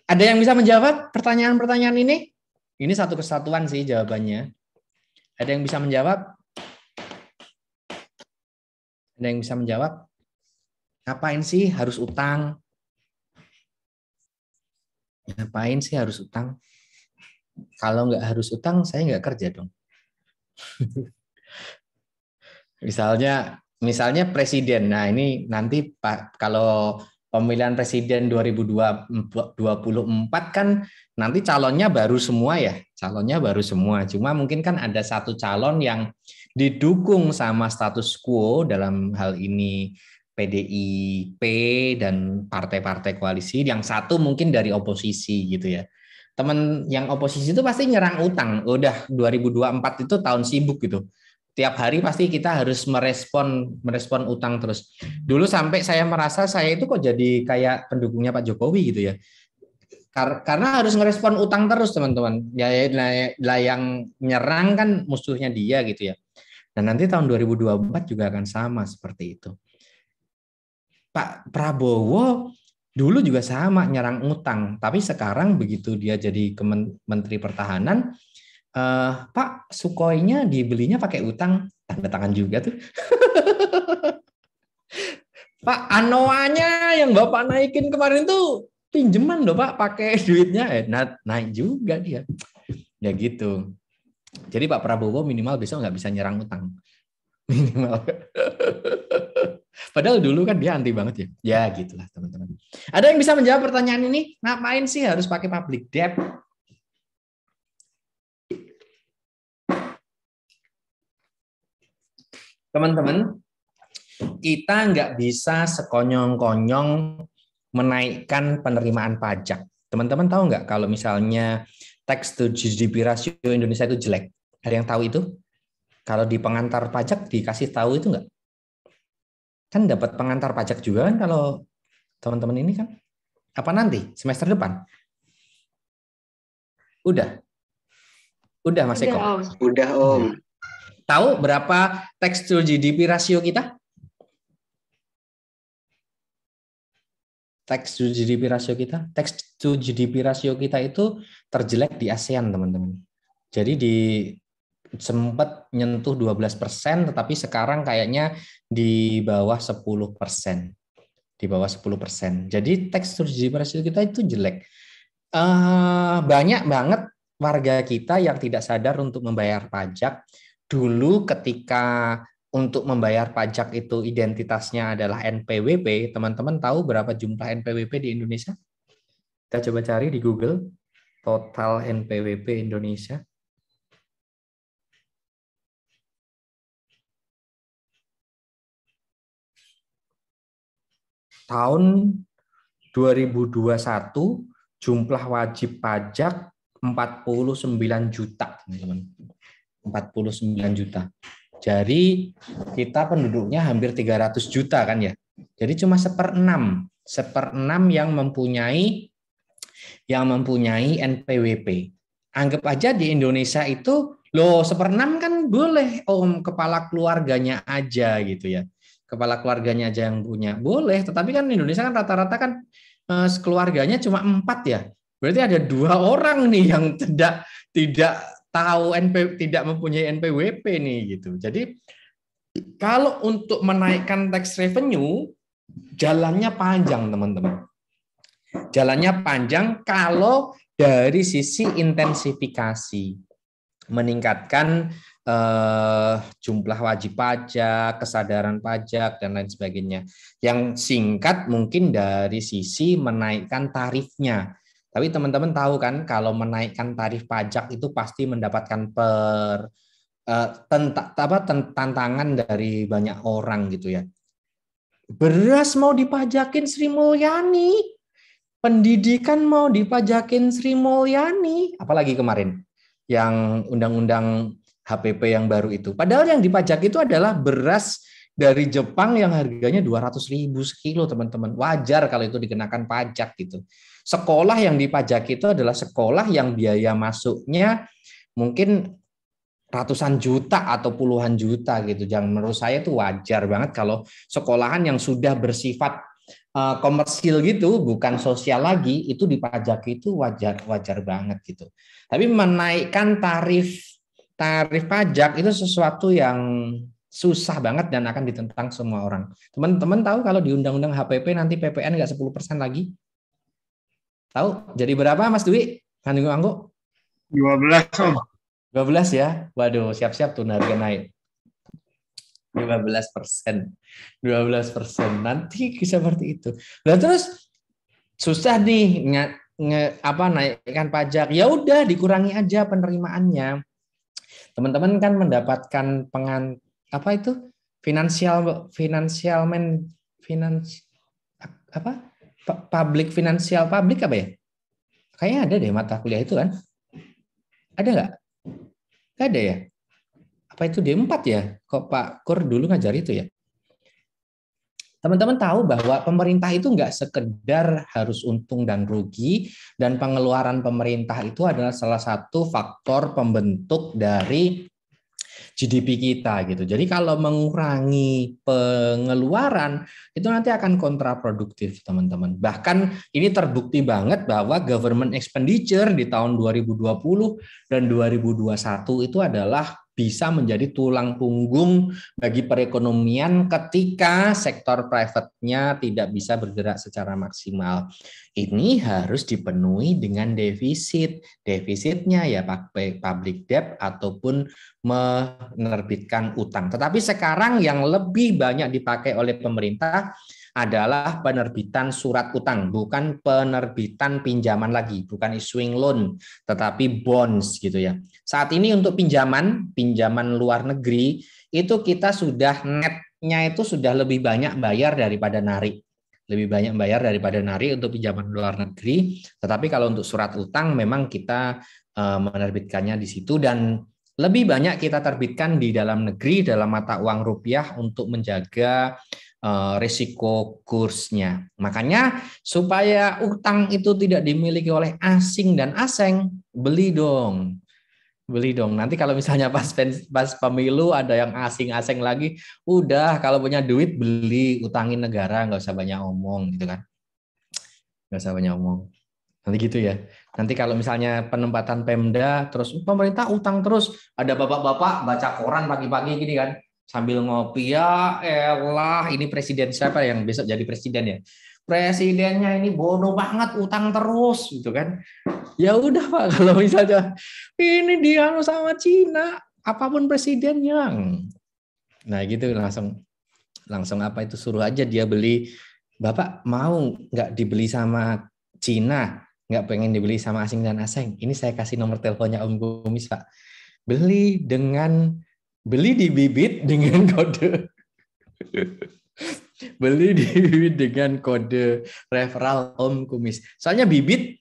Ada yang bisa menjawab pertanyaan-pertanyaan ini? Ini satu kesatuan sih jawabannya. Ada yang bisa menjawab? Ada yang bisa menjawab? Ngapain sih harus utang? Ngapain sih harus utang? Kalau nggak harus utang, saya nggak kerja dong. Misalnya presiden. Nah, ini nanti Pak, kalau pemilihan presiden 2024 kan nanti calonnya baru semua ya. Calonnya baru semua. Cuma mungkin kan ada satu calon yang didukung sama status quo, dalam hal ini PDIP dan partai-partai koalisi, yang satu mungkin dari oposisi gitu ya. Teman yang oposisi itu pasti nyerang utang. Udah 2024 itu tahun sibuk gitu. Tiap hari pasti kita harus merespon utang terus. Dulu sampai saya merasa saya itu kok jadi kayak pendukungnya Pak Jokowi gitu ya. Karena harus merespon utang terus, teman-teman. Ya, yang nyerang kan musuhnya dia gitu ya. Dan nanti tahun 2024 juga akan sama seperti itu. Pak Prabowo dulu juga sama nyerang utang, tapi sekarang begitu dia jadi Menteri Pertahanan, Pak, Sukhoi-nya dibelinya pakai utang, tanda tangan juga tuh. Pak, Anoa-nya yang Bapak naikin kemarin tuh pinjeman loh Pak, pakai duitnya. Naik juga dia. Ya gitu. Jadi Pak Prabowo minimal besok nggak bisa nyerang utang. Minimal. Padahal dulu kan dia anti banget ya. Ya gitulah teman-teman. Ada yang bisa menjawab pertanyaan ini? Ngapain sih harus pakai public debt? Teman-teman, kita nggak bisa sekonyong-konyong menaikkan penerimaan pajak. Teman-teman tahu nggak kalau misalnya tax to GDP ratio Indonesia itu jelek? Ada yang tahu itu? Kalau di pengantar pajak dikasih tahu itu nggak? Kan dapat pengantar pajak juga kan kalau teman-teman ini kan? Apa nanti? Semester depan? Udah? Udah Mas Eko? Udah Om. Tahu berapa tax to GDP rasio kita? Tax to GDP rasio kita? Tax to GDP rasio kita itu terjelek di ASEAN, teman-teman. Jadi sempat nyentuh 12%, tetapi sekarang kayaknya di bawah 10%. Di bawah 10%. Jadi tax to GDP rasio kita itu jelek. Banyak banget warga kita yang tidak sadar untuk membayar pajak. Dulu ketika untuk membayar pajak itu identitasnya adalah NPWP, teman-teman tahu berapa jumlah NPWP di Indonesia? Kita coba cari di Google, total NPWP Indonesia. Tahun 2021 jumlah wajib pajak 49 juta, teman-teman. 49 juta. Jadi kita penduduknya hampir 300 juta kan ya. Jadi cuma seperenam yang mempunyai NPWP. Anggap aja di Indonesia itu loh, seperenam kan boleh Om, kepala keluarganya aja gitu ya. Kepala keluarganya aja yang punya. Boleh, tetapi kan Indonesia kan rata-rata kan keluarganya cuma 4 ya. Berarti ada 2 orang nih yang tidak tahu tidak mempunyai NPWP nih gitu. Jadi kalau untuk menaikkan tax revenue jalannya panjang, teman-teman. Jalannya panjang kalau dari sisi intensifikasi, meningkatkan jumlah wajib pajak, kesadaran pajak dan lain sebagainya. Yang singkat mungkin dari sisi menaikkan tarifnya. Tapi teman-teman tahu kan kalau menaikkan tarif pajak itu pasti mendapatkan tantangan dari banyak orang gitu ya. Beras mau dipajakin Sri Mulyani, pendidikan mau dipajakin Sri Mulyani, apalagi kemarin yang undang-undang HPP yang baru itu. Padahal yang dipajak itu adalah beras dari Jepang yang harganya 200.000 sekilo, teman-teman. Wajar kalau itu dikenakan pajak gitu. Sekolah yang dipajak itu adalah sekolah yang biaya masuknya mungkin ratusan juta atau puluhan juta gitu. Jangan, menurut saya itu wajar banget kalau sekolahan yang sudah bersifat komersil gitu, bukan sosial lagi, itu dipajaki itu wajar banget gitu. Tapi menaikkan tarif pajak itu sesuatu yang susah banget dan akan ditentang semua orang. Teman-teman tahu kalau di Undang-Undang HPP nanti PPN nggak 10% lagi? Tahu? Jadi berapa Mas Dwi? Anggu? 12 Om. 12 ya? Waduh, siap-siap tuh harga naik. 12%. 12%. Nanti seperti itu. Nah terus susah nih naikkan pajak. Ya udah dikurangi aja penerimaannya. Teman-teman kan mendapatkan public financial public apa ya? Kayaknya ada deh mata kuliah itu kan? Ada nggak? Nggak ada ya? Apa itu D4 ya? Kok Pak Kur dulu ngajar itu ya? Teman-teman tahu bahwa pemerintah itu nggak sekedar harus untung dan rugi, dan pengeluaran pemerintah itu adalah salah satu faktor pembentuk dari GDP kita gitu. Jadi kalau mengurangi pengeluaran itu nanti akan kontraproduktif, teman-teman. Bahkan ini terbukti banget bahwa government expenditure di tahun 2020 dan 2021 itu adalah bisa menjadi tulang punggung bagi perekonomian ketika sektor private-nya tidak bisa bergerak secara maksimal. Ini harus dipenuhi dengan defisit. Defisitnya ya public debt ataupun menerbitkan utang. Tetapi sekarang yang lebih banyak dipakai oleh pemerintah adalah penerbitan surat utang, bukan penerbitan pinjaman lagi, bukan issuing loan, tetapi bonds gitu ya. Saat ini untuk pinjaman luar negeri itu kita sudah netnya itu sudah lebih banyak bayar daripada narik. Lebih banyak bayar daripada narik untuk pinjaman luar negeri, tetapi kalau untuk surat utang memang kita menerbitkannya di situ, dan lebih banyak kita terbitkan di dalam negeri dalam mata uang rupiah untuk menjaga risiko kursnya. Makanya supaya utang itu tidak dimiliki oleh asing dan asing, beli dong. Nanti kalau misalnya pas pemilu ada yang asing-asing lagi, udah kalau punya duit beli, utangin negara, nggak usah banyak omong gitu kan. Nggak usah banyak omong. Nanti gitu ya. Nanti kalau misalnya penempatan Pemda, terus pemerintah utang terus, ada bapak-bapak baca koran pagi-pagi gini kan, sambil ngopi, ya elah ini presiden siapa yang besok jadi presiden ya? Presidennya ini bodoh banget, utang terus gitu kan. Ya udah Pak, kalau misalnya ini dia sama Cina, apapun presidennya. Nah gitu langsung apa itu, suruh aja dia beli. Bapak mau nggak dibeli sama Cina? Nggak pengen dibeli sama asing dan asing? Ini saya kasih nomor teleponnya Om Kumis Pak. Beli di Bibit dengan kode beli di Bibit dengan kode referral Om Kumis. Soalnya Bibit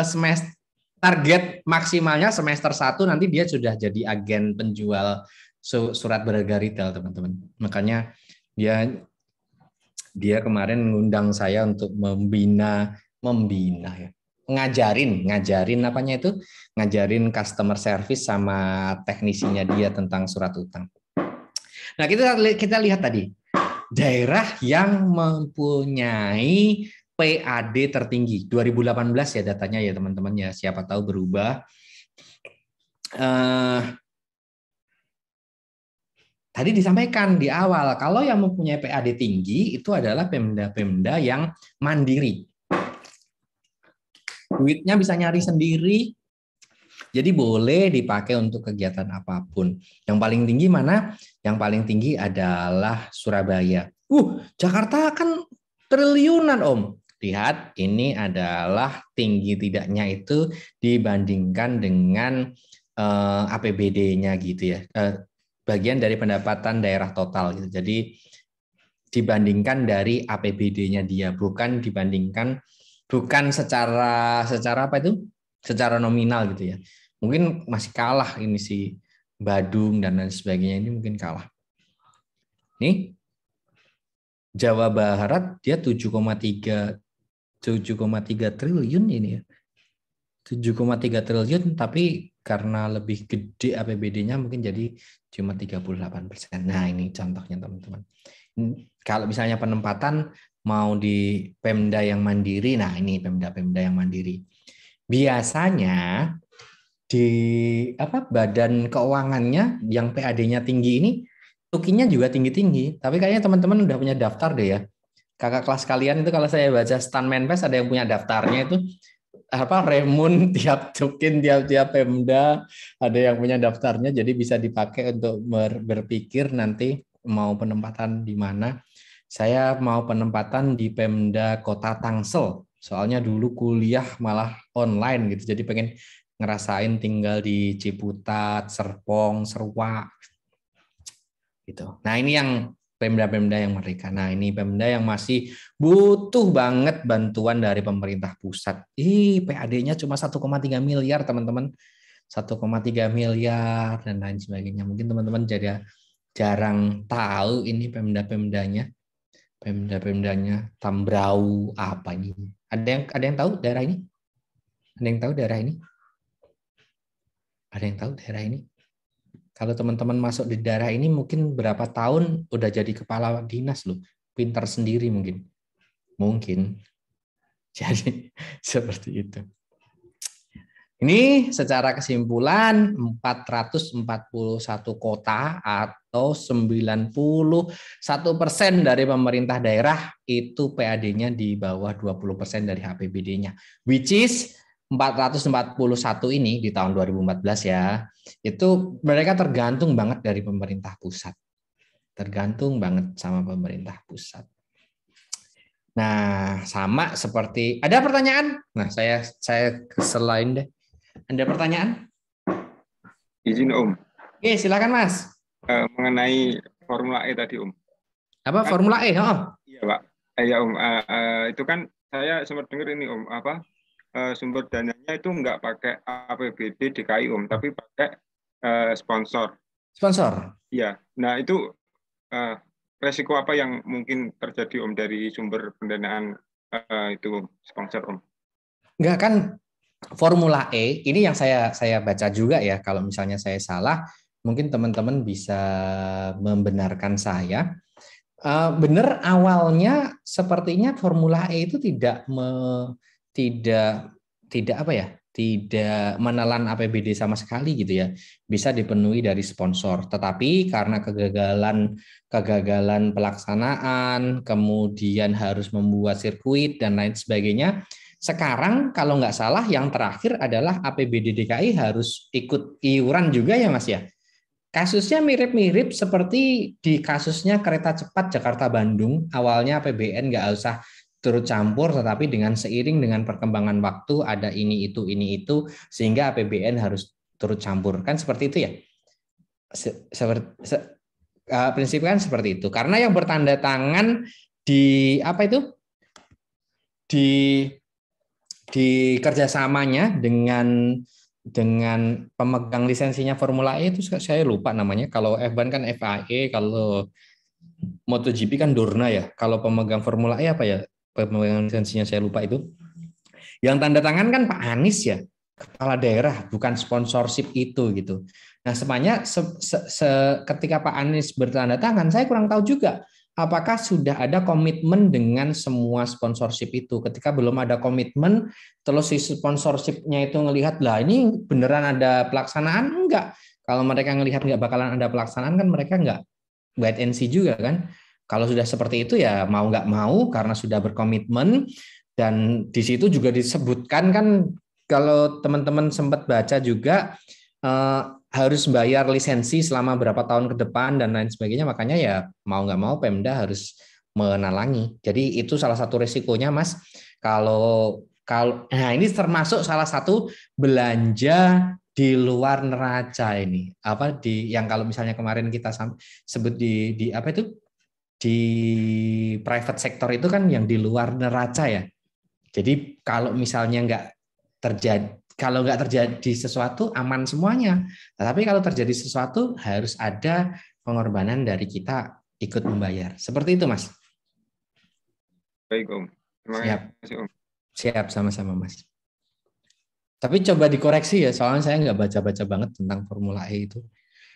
semester target maksimalnya semester 1 nanti dia sudah jadi agen penjual surat berharga retail, teman-teman. Makanya dia kemarin ngundang saya untuk membina ya. Ngajarin apanya itu? Ngajarin customer service sama teknisinya dia tentang surat utang. Nah, kita lihat tadi daerah yang mempunyai PAD tertinggi 2018 ya datanya ya teman-teman ya, siapa tahu berubah. Tadi disampaikan di awal kalau yang mempunyai PAD tinggi itu adalah pemda-pemda yang mandiri. Duitnya bisa nyari sendiri, jadi boleh dipakai untuk kegiatan apapun. Yang paling tinggi mana? Yang paling tinggi adalah Surabaya. Jakarta kan triliunan Om. Lihat, ini adalah tinggi tidaknya itu dibandingkan dengan APBD-nya gitu ya. Bagian dari pendapatan daerah total gitu. Jadi dibandingkan dari APBD-nya dia, bukan secara apa itu? Secara nominal gitu ya. Mungkin masih kalah ini si Badung dan lain sebagainya, ini mungkin kalah. Nih Jawa Barat dia 7,3 triliun ini ya. 7,3 triliun, tapi karena lebih gede APBD-nya mungkin jadi cuma 38%. Nah, ini contohnya teman-teman. Kalau misalnya penempatan mau di Pemda yang mandiri, nah ini Pemda yang mandiri. Biasanya di badan keuangannya yang PAD-nya tinggi ini tukinya juga tinggi-tinggi. Tapi kayaknya teman-teman udah punya daftar deh ya. Kakak kelas kalian itu kalau saya baca Stan Menkes ada yang punya daftarnya itu apa Remun tiap tukin tiap Pemda ada yang punya daftarnya jadi bisa dipakai untuk berpikir nanti mau penempatan di mana. Saya mau penempatan di Pemda Kota Tangsel. Soalnya dulu kuliah malah online gitu. Jadi pengen ngerasain tinggal di Ciputat, Serpong, Serwak gitu. Nah, ini yang Pemda-pemda yang merdeka. Nah, ini Pemda yang masih butuh banget bantuan dari pemerintah pusat. PAD-nya cuma 1,3 miliar, teman-teman. 1,3 miliar dan lain sebagainya. Mungkin teman-teman jadi jarang tahu ini Pemda-pemdanya. Pemda-pemdanya Tambrau apa ini? Ada yang tahu daerah ini? Ada yang tahu daerah ini? Ada yang tahu daerah ini? Kalau teman-teman masuk di daerah ini mungkin berapa tahun udah jadi kepala dinas loh. Pintar sendiri mungkin. Mungkin. Jadi seperti itu. Ini secara kesimpulan 441 kota atau 91% dari pemerintah daerah itu PAD-nya di bawah 20% dari APBD-nya. Which is 441 ini di tahun 2014 ya, itu mereka tergantung banget dari pemerintah pusat. Tergantung banget sama pemerintah pusat. Nah, sama seperti ada pertanyaan? Nah, saya selain deh. Ada pertanyaan? Izin Om. Oke, silakan Mas. Mengenai Formula E tadi Om. Apa kan, Formula E? Oh. Iya Pak. Ya Om. Itu kan saya sempat dengar ini Om. Sumber dananya itu nggak pakai APBD DKI Om, tapi pakai sponsor. Sponsor? Iya. Nah itu resiko apa yang mungkin terjadi Om dari sumber pendanaan itu sponsor Om? Enggak kan Formula E ini yang saya baca juga ya. Kalau misalnya saya salah, mungkin teman-teman bisa membenarkan saya. Benar awalnya sepertinya Formula E itu tidak menelan APBD sama sekali gitu ya, bisa dipenuhi dari sponsor. Tetapi karena kegagalan pelaksanaan, kemudian harus membuat sirkuit dan lain sebagainya, sekarang kalau nggak salah yang terakhir adalah APBD DKI harus ikut iuran juga ya Mas ya. Kasusnya mirip-mirip seperti di kasusnya kereta cepat Jakarta-Bandung, awalnya APBN nggak usah turut campur, tetapi dengan seiring dengan perkembangan waktu ada ini itu sehingga APBN harus turut campur, kan seperti itu ya. Prinsipnya kan seperti itu. Karena yang bertanda tangan di apa itu di kerjasamanya dengan pemegang lisensinya Formula E itu saya lupa namanya. Kalau F1 kan FIA, kalau MotoGP kan Dorna ya. Kalau pemegang Formula E apa ya? Pemegang lisensinya saya lupa itu. Yang tanda tangan kan Pak Anies ya, kepala daerah, bukan sponsorship itu gitu. Nah, sebenarnya ketika Pak Anies bertanda tangan, saya kurang tahu juga apakah sudah ada komitmen dengan semua sponsorship itu. Ketika belum ada komitmen, terus si sponsorshipnya itu ngelihat, lah ini beneran ada pelaksanaan? Enggak. Kalau mereka ngelihat nggak bakalan ada pelaksanaan, kan mereka nggak wait and see juga kan. Kalau sudah seperti itu ya mau nggak mau karena sudah berkomitmen, dan di situ juga disebutkan kan kalau teman-teman sempat baca juga harus bayar lisensi selama berapa tahun ke depan dan lain sebagainya, makanya ya mau nggak mau Pemda harus menalangi. Jadi itu salah satu resikonya Mas. Kalau nah ini termasuk salah satu belanja di luar neraca ini. Apa yang kalau misalnya kemarin kita sebut di apa itu? Di private sector itu kan yang di luar neraca ya. Jadi kalau misalnya nggak terjadi sesuatu aman semuanya. Tapi kalau terjadi sesuatu harus ada pengorbanan dari kita ikut membayar. Seperti itu Mas. Baik Om. Terima kasih Om. Siap, sama-sama Mas. Tapi coba dikoreksi ya, soalnya saya nggak baca-baca banget tentang Formula E itu.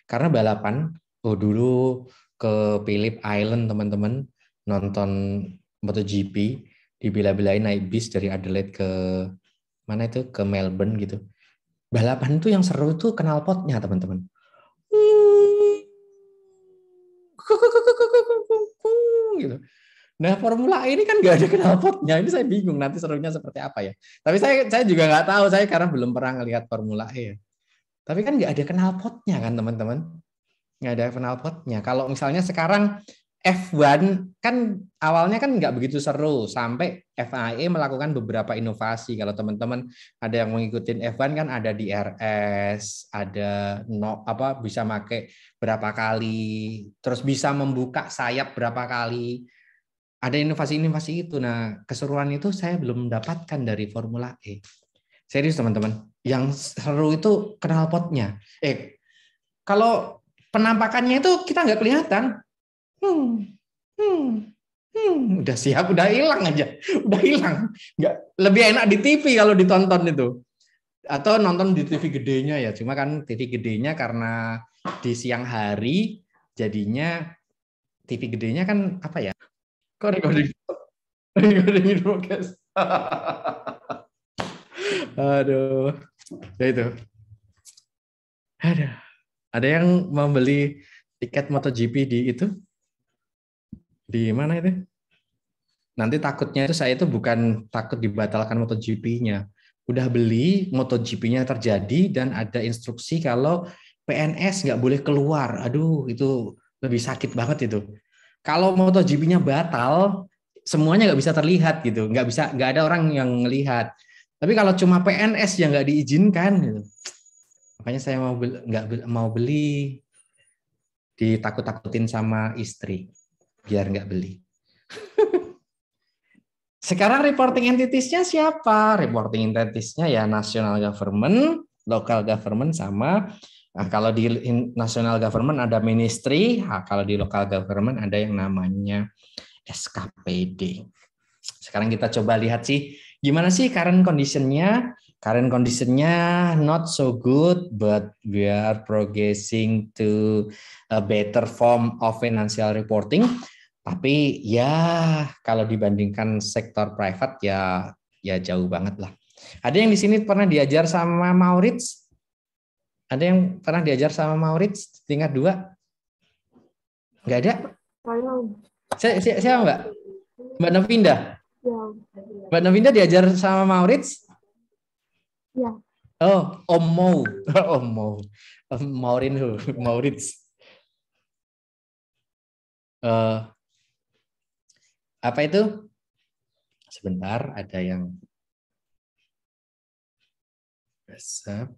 Karena balapan, dulu ke Phillip Island teman-teman nonton MotoGP, dibela-belain naik bis dari Adelaide ke mana itu ke Melbourne gitu. Balapan itu yang seru itu knalpotnya teman-teman. gitu. Nah, Formula E ini kan nggak ada knalpotnya. Ini saya bingung nanti serunya seperti apa ya. Tapi saya juga nggak tahu, saya karena belum pernah ngelihat Formula E ya. Tapi kan nggak ada knalpotnya kan teman-teman. Nggak ada knalpotnya. Kalau misalnya sekarang F1 kan awalnya kan nggak begitu seru sampai FIA melakukan beberapa inovasi. Kalau teman-teman ada yang mengikuti F1 kan ada DRS, ada bisa pakai berapa kali, terus bisa membuka sayap berapa kali. Ada inovasi-inovasi itu. Nah, keseruan itu saya belum mendapatkan dari Formula E. Serius teman-teman. Yang seru itu knalpotnya. Kalau penampakannya itu kita nggak kelihatan. Udah siap, udah hilang aja, udah hilang. Nggak, lebih enak di TV kalau ditonton itu, atau nonton di TV gedenya ya. Cuma kan TV gedenya karena di siang hari, jadinya TV gedenya kan apa ya? Kok recording podcast? Aduh, ya itu. Ada yang mau beli tiket MotoGP di itu? Di mana itu? Nanti takutnya itu saya itu bukan takut dibatalkan MotoGP-nya. Udah beli, MotoGP-nya terjadi dan ada instruksi kalau PNS nggak boleh keluar. Aduh, itu lebih sakit banget itu. Kalau MotoGP-nya batal, semuanya nggak bisa terlihat gitu, nggak ada orang yang melihat. Tapi kalau cuma PNS yang nggak diizinkan, gitu. Makanya saya nggak mau beli, ditakut-takutin sama istri biar nggak beli. Sekarang reporting entities-nya siapa? Reporting entities-nya ya national government, local government sama. Nah, kalau di national government ada ministry, nah, kalau di local government ada yang namanya SKPD. Sekarang kita coba lihat sih gimana sih current condition-nya. Current condition-nya not so good, but we are progressing to a better form of financial reporting. Tapi ya kalau dibandingkan sektor private ya jauh banget lah. Ada yang di sini pernah diajar sama Maurits? Ada yang pernah diajar sama Maurits tingkat 2? Enggak ada? Siapa Mbak? Mbak Novinda? Mbak Novinda diajar sama Maurits? Ya. Oh, Om Mau. Om Mau. Maurits. Apa itu? Sebentar, ada yang WhatsApp.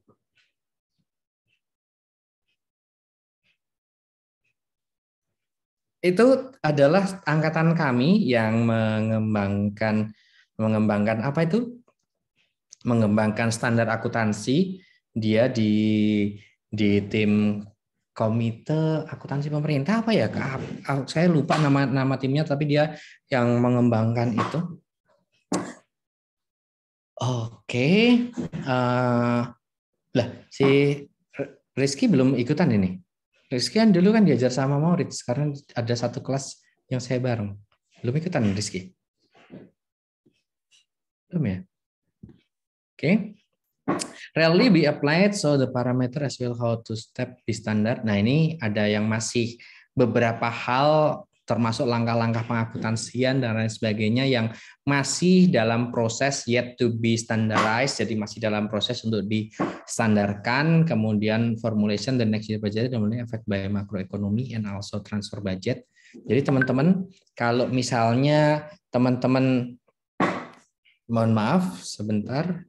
Itu adalah angkatan kami yang mengembangkan apa itu? Mengembangkan standar akuntansi. Dia di tim komite akuntansi pemerintah apa ya? Saya lupa nama timnya, tapi dia yang mengembangkan itu. Oke. Lah, si Rizky belum ikutan ini. Rizky kan dulu kan diajar sama Maurits, sekarang ada satu kelas yang saya bareng. Belum ikutan Rizky? Belum ya? Oke. Rarely be applied, so the parameter as well how to step di standar. Nah, ini ada yang masih beberapa hal termasuk langkah-langkah pengakuntansian dan lain sebagainya yang masih dalam proses yet to be standardized, jadi masih dalam proses untuk distandarkan, kemudian formulation the next year budget, kemudian effect by macroeconomy and also transfer budget. Jadi teman-teman, kalau misalnya teman-teman, mohon maaf sebentar,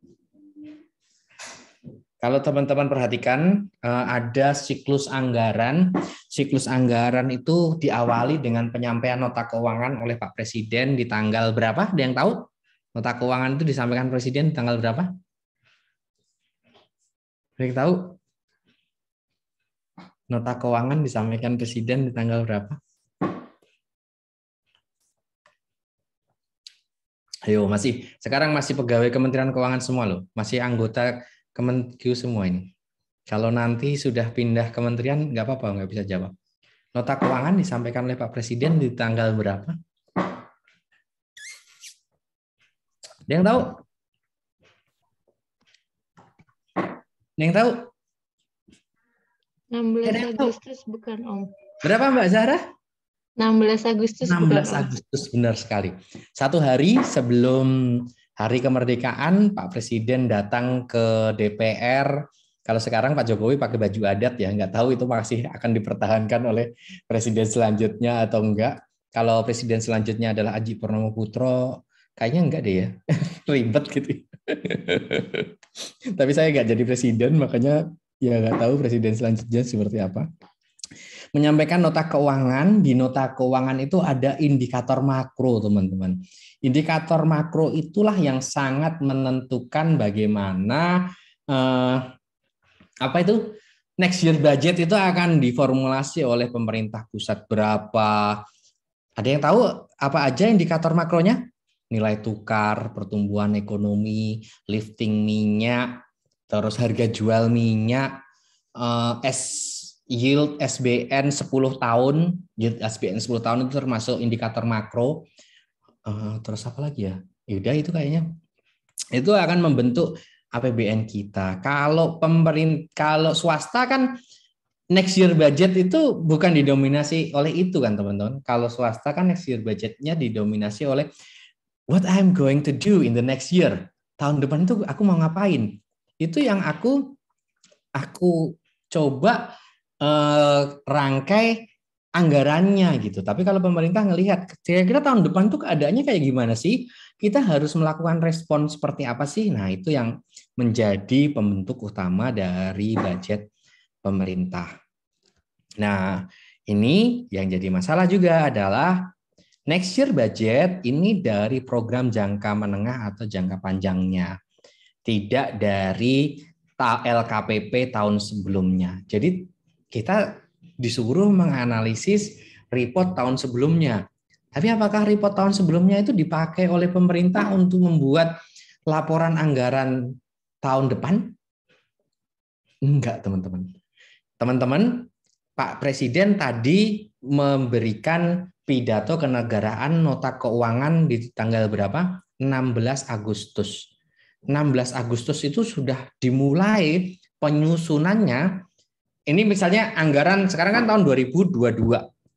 kalau teman-teman perhatikan ada siklus anggaran. Siklus anggaran itu diawali dengan penyampaian nota keuangan oleh Pak Presiden di tanggal berapa? Ada yang tahu? Nota keuangan itu disampaikan Presiden di tanggal berapa? Ada yang tahu? Nota keuangan disampaikan Presiden di tanggal berapa? Ayo, sekarang masih pegawai Kementerian Keuangan semua loh. Masih anggota Kemenkeu semua ini. Kalau nanti sudah pindah kementerian, nggak apa-apa, nggak bisa jawab. Nota keuangan disampaikan oleh Pak Presiden di tanggal berapa? Ada yang tahu? Ada yang tahu? 16 Agustus bukan Om. Berapa Mbak Zahra? 16 Agustus 16 bukan, Om? Agustus, benar sekali. 1 hari sebelum Hari Kemerdekaan, Pak Presiden datang ke DPR. Kalau sekarang Pak Jokowi pakai baju adat ya, nggak tahu itu masih akan dipertahankan oleh presiden selanjutnya atau enggak. Kalau presiden selanjutnya adalah Adjie Purnomo Putro, kayaknya enggak deh ya, ribet gitu. Tapi saya nggak jadi presiden, makanya ya nggak tahu presiden selanjutnya seperti apa. Menyampaikan nota keuangan. Di nota keuangan itu ada indikator makro, teman-teman. Indikator makro itulah yang sangat menentukan bagaimana apa itu next year budget itu akan diformulasi oleh pemerintah pusat. Berapa? Ada yang tahu apa aja indikator makronya? Nilai tukar, pertumbuhan ekonomi, lifting minyak, terus harga jual minyak, yield SBN 10 tahun, yield SBN 10 tahun itu termasuk indikator makro. Terus apa lagi ya? Yaudah itu kayaknya. Itu akan membentuk APBN kita. Kalau swasta kan next year budget itu bukan didominasi oleh itu kan teman-teman. Kalau swasta kan next year budgetnya didominasi oleh what I'm going to do in the next year. Tahun depan itu aku mau ngapain? Itu yang aku coba rangkai anggarannya gitu. Tapi kalau pemerintah ngelihat kira-kira tahun depan tuh keadaannya kayak gimana sih? Kita harus melakukan respon seperti apa sih? Nah, itu yang menjadi pembentuk utama dari budget pemerintah. Nah, ini yang jadi masalah juga adalah next year budget ini dari program jangka menengah atau jangka panjangnya. Tidak dari LKPP tahun sebelumnya. Jadi kita disuruh menganalisis report tahun sebelumnya. Tapi apakah report tahun sebelumnya itu dipakai oleh pemerintah untuk membuat laporan anggaran tahun depan? Enggak, teman-teman. Teman-teman, Pak Presiden tadi memberikan pidato kenegaraan nota keuangan di tanggal berapa? 16 Agustus. 16 Agustus itu sudah dimulai penyusunannya. Ini misalnya anggaran sekarang kan tahun 2022.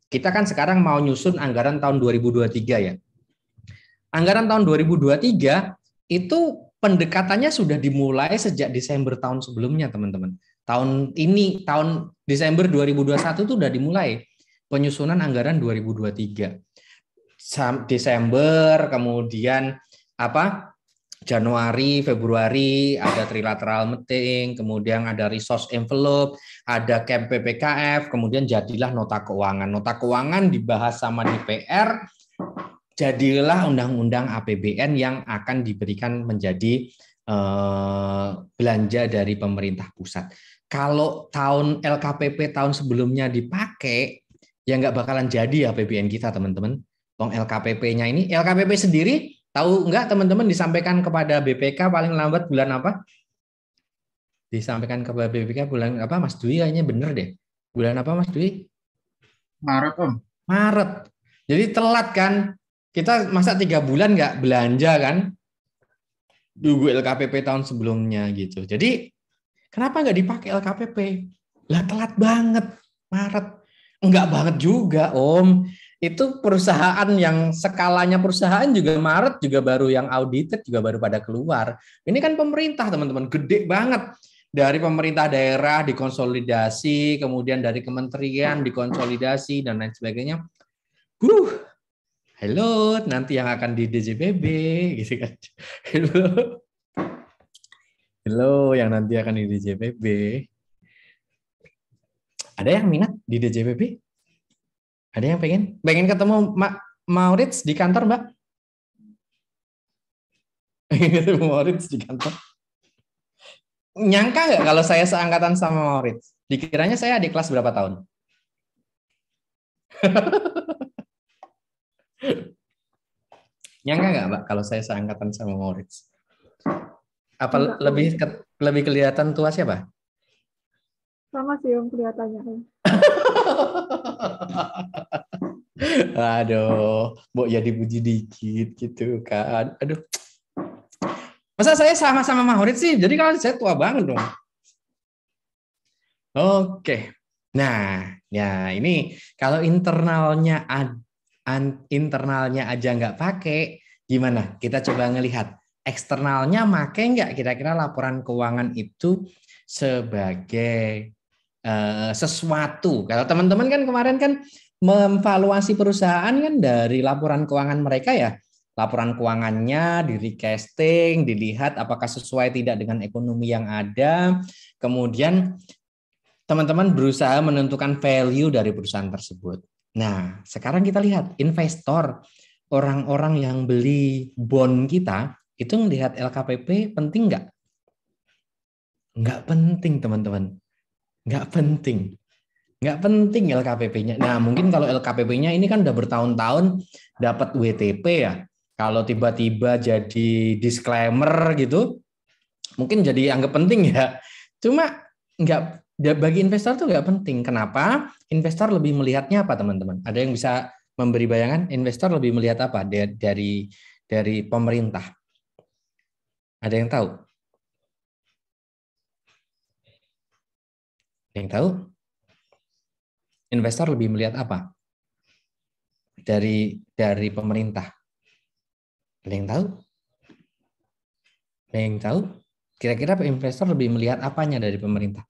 Kita kan sekarang mau nyusun anggaran tahun 2023 ya. Anggaran tahun 2023 itu pendekatannya sudah dimulai sejak Desember tahun sebelumnya, teman-teman. Tahun ini, tahun Desember 2021 itu sudah dimulai penyusunan anggaran 2023. Desember, kemudian Januari, Februari ada trilateral meeting, kemudian ada resource envelope, ada camp PPKF, kemudian jadilah nota keuangan. Nota keuangan dibahas sama DPR, jadilah undang-undang APBN yang akan diberikan menjadi belanja dari pemerintah pusat. Kalau tahun LKPP tahun sebelumnya dipakai, ya nggak bakalan jadi APBN kita, teman-teman. LKPP-nya ini, LKPP sendiri tahu enggak teman-teman disampaikan kepada BPK paling lambat bulan apa? Disampaikan kepada BPK bulan apa? Mas Dwi kayaknya bener deh. Bulan apa Mas Dwi? Maret, Om. Maret. Jadi telat kan? Kita masa 3 bulan nggak belanja kan? Tunggu LKPP tahun sebelumnya gitu. Jadi kenapa nggak dipakai LKPP? Lah telat banget Maret. Enggak banget juga Om. Itu perusahaan yang skalanya perusahaan juga Maret juga baru yang audited juga baru pada keluar. Ini kan pemerintah teman-teman gede banget. Dari pemerintah daerah dikonsolidasi, kemudian dari kementerian dikonsolidasi dan lain sebagainya. Halo, nanti yang akan di DJPB gitu kan. Hello, yang nanti akan di DJPB. Ada yang minat di DJPB? Ada yang pengen ketemu Maurits di kantor, Mbak? Pengen ketemu Maurits di kantor? Nyangka nggak kalau saya seangkatan sama Maurits? Dikiranya saya di kelas berapa tahun? Nyangka nggak, Mbak, kalau saya seangkatan sama Maurits? Apa lebih kelihatan tua siapa? Sama sih Om kelihatannya Om. Aduh, Mbok ya dipuji dikit gitu kan. Aduh. Masa saya sama-sama Maurits sih? Jadi kalau saya tua banget dong. Oke. Nah, ya ini kalau internalnya aja nggak pakai, gimana? Kita coba ngelihat eksternalnya make nggak kira-kira laporan keuangan itu sebagai sesuatu. Kalau teman-teman kan kemarin kan memvaluasi perusahaan kan dari laporan keuangan mereka ya. Laporan keuangannya di recasting, dilihat apakah sesuai tidak dengan ekonomi yang ada. Kemudian teman-teman berusaha menentukan value dari perusahaan tersebut. Nah, sekarang kita lihat investor, orang-orang yang beli bond kita, itu melihat LKPP penting nggak? Nggak penting, teman-teman. Nggak penting. Nggak penting LKPP-nya. Nah, mungkin kalau LKPP-nya ini kan udah bertahun-tahun dapat WTP ya. Kalau tiba-tiba jadi disclaimer gitu, mungkin jadi anggap penting ya. Cuma nggak, bagi investor tuh nggak penting. Kenapa? Investor lebih melihatnya apa, teman-teman? Ada yang bisa memberi bayangan? Investor lebih melihat apa dari pemerintah? Ada yang tahu? Ada yang tahu? Investor lebih melihat apa dari pemerintah? Ada yang tahu? Ada yang tahu? Kira-kira investor lebih melihat apanya dari pemerintah?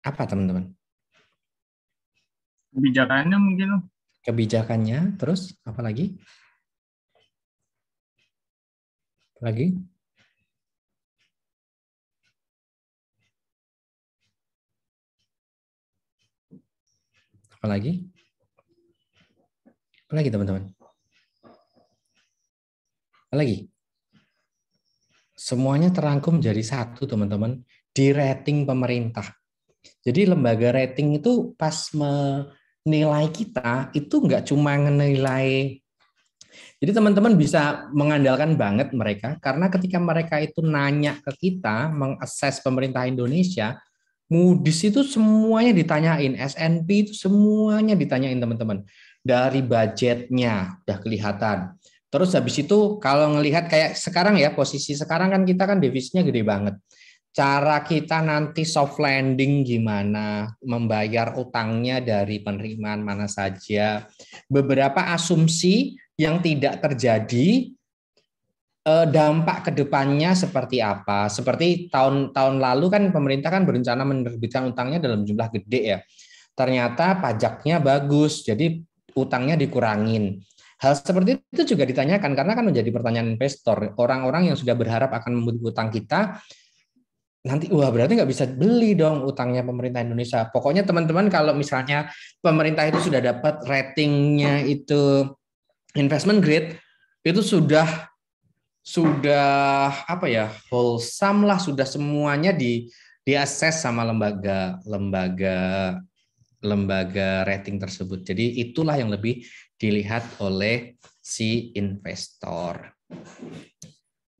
Apa, teman-teman? Kebijakannya mungkin Om. Kebijakannya, terus apa lagi? Apa lagi? Apa lagi? Apa lagi, teman-teman? Apa lagi? Semuanya terangkum jadi satu, teman-teman, di rating pemerintah. Jadi lembaga rating itu pas menilai kita, itu nggak cuma menilai. Jadi teman-teman bisa mengandalkan banget mereka, karena ketika mereka itu nanya ke kita, mengakses pemerintah Indonesia, Moody's itu semuanya ditanyain, S&P itu semuanya ditanyain, teman-teman. Dari budgetnya udah kelihatan. Terus habis itu kalau ngelihat kayak sekarang ya, posisi sekarang kan kita kan defisitnya gede banget. Cara kita nanti soft landing gimana, membayar utangnya dari penerimaan mana saja, beberapa asumsi yang tidak terjadi, dampak ke depannya seperti apa. Seperti tahun lalu kan pemerintah kan berencana menerbitkan utangnya dalam jumlah gede ya. Ternyata pajaknya bagus, jadi utangnya dikurangin. Hal seperti itu juga ditanyakan karena kan menjadi pertanyaan investor. Orang-orang yang sudah berharap akan membeli utang kita, nanti wah berarti nggak bisa beli dong utangnya pemerintah Indonesia. Pokoknya teman-teman kalau misalnya pemerintah itu sudah dapat ratingnya itu investment grade, itu sudah apa ya, wholesome lah, sudah semuanya diakses sama lembaga rating tersebut. Jadi itulah yang lebih dilihat oleh si investor.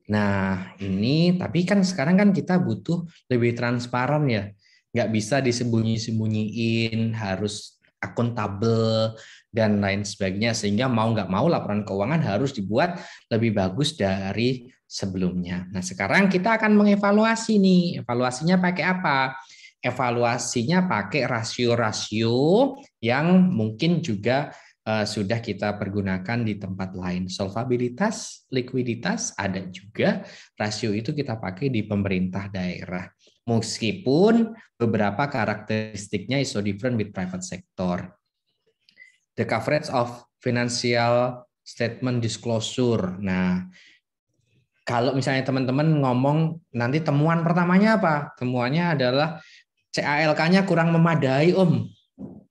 Nah, ini tapi kan sekarang kan kita butuh lebih transparan ya. Nggak bisa disembunyi-sembunyiin, harus akuntabel dan lain sebagainya. Sehingga mau nggak mau laporan keuangan harus dibuat lebih bagus dari sebelumnya. Nah, sekarang kita akan mengevaluasi nih. Evaluasinya pakai apa? Evaluasinya pakai rasio-rasio yang mungkin juga sudah kita pergunakan di tempat lain. Solvabilitas, likuiditas ada juga. Rasio itu kita pakai di pemerintah daerah. Meskipun beberapa karakteristiknya is so different with private sector. The coverage of financial statement disclosure. Nah, kalau misalnya teman-teman ngomong nanti temuan pertamanya apa? Temuannya adalah CALK-nya kurang memadai, Om.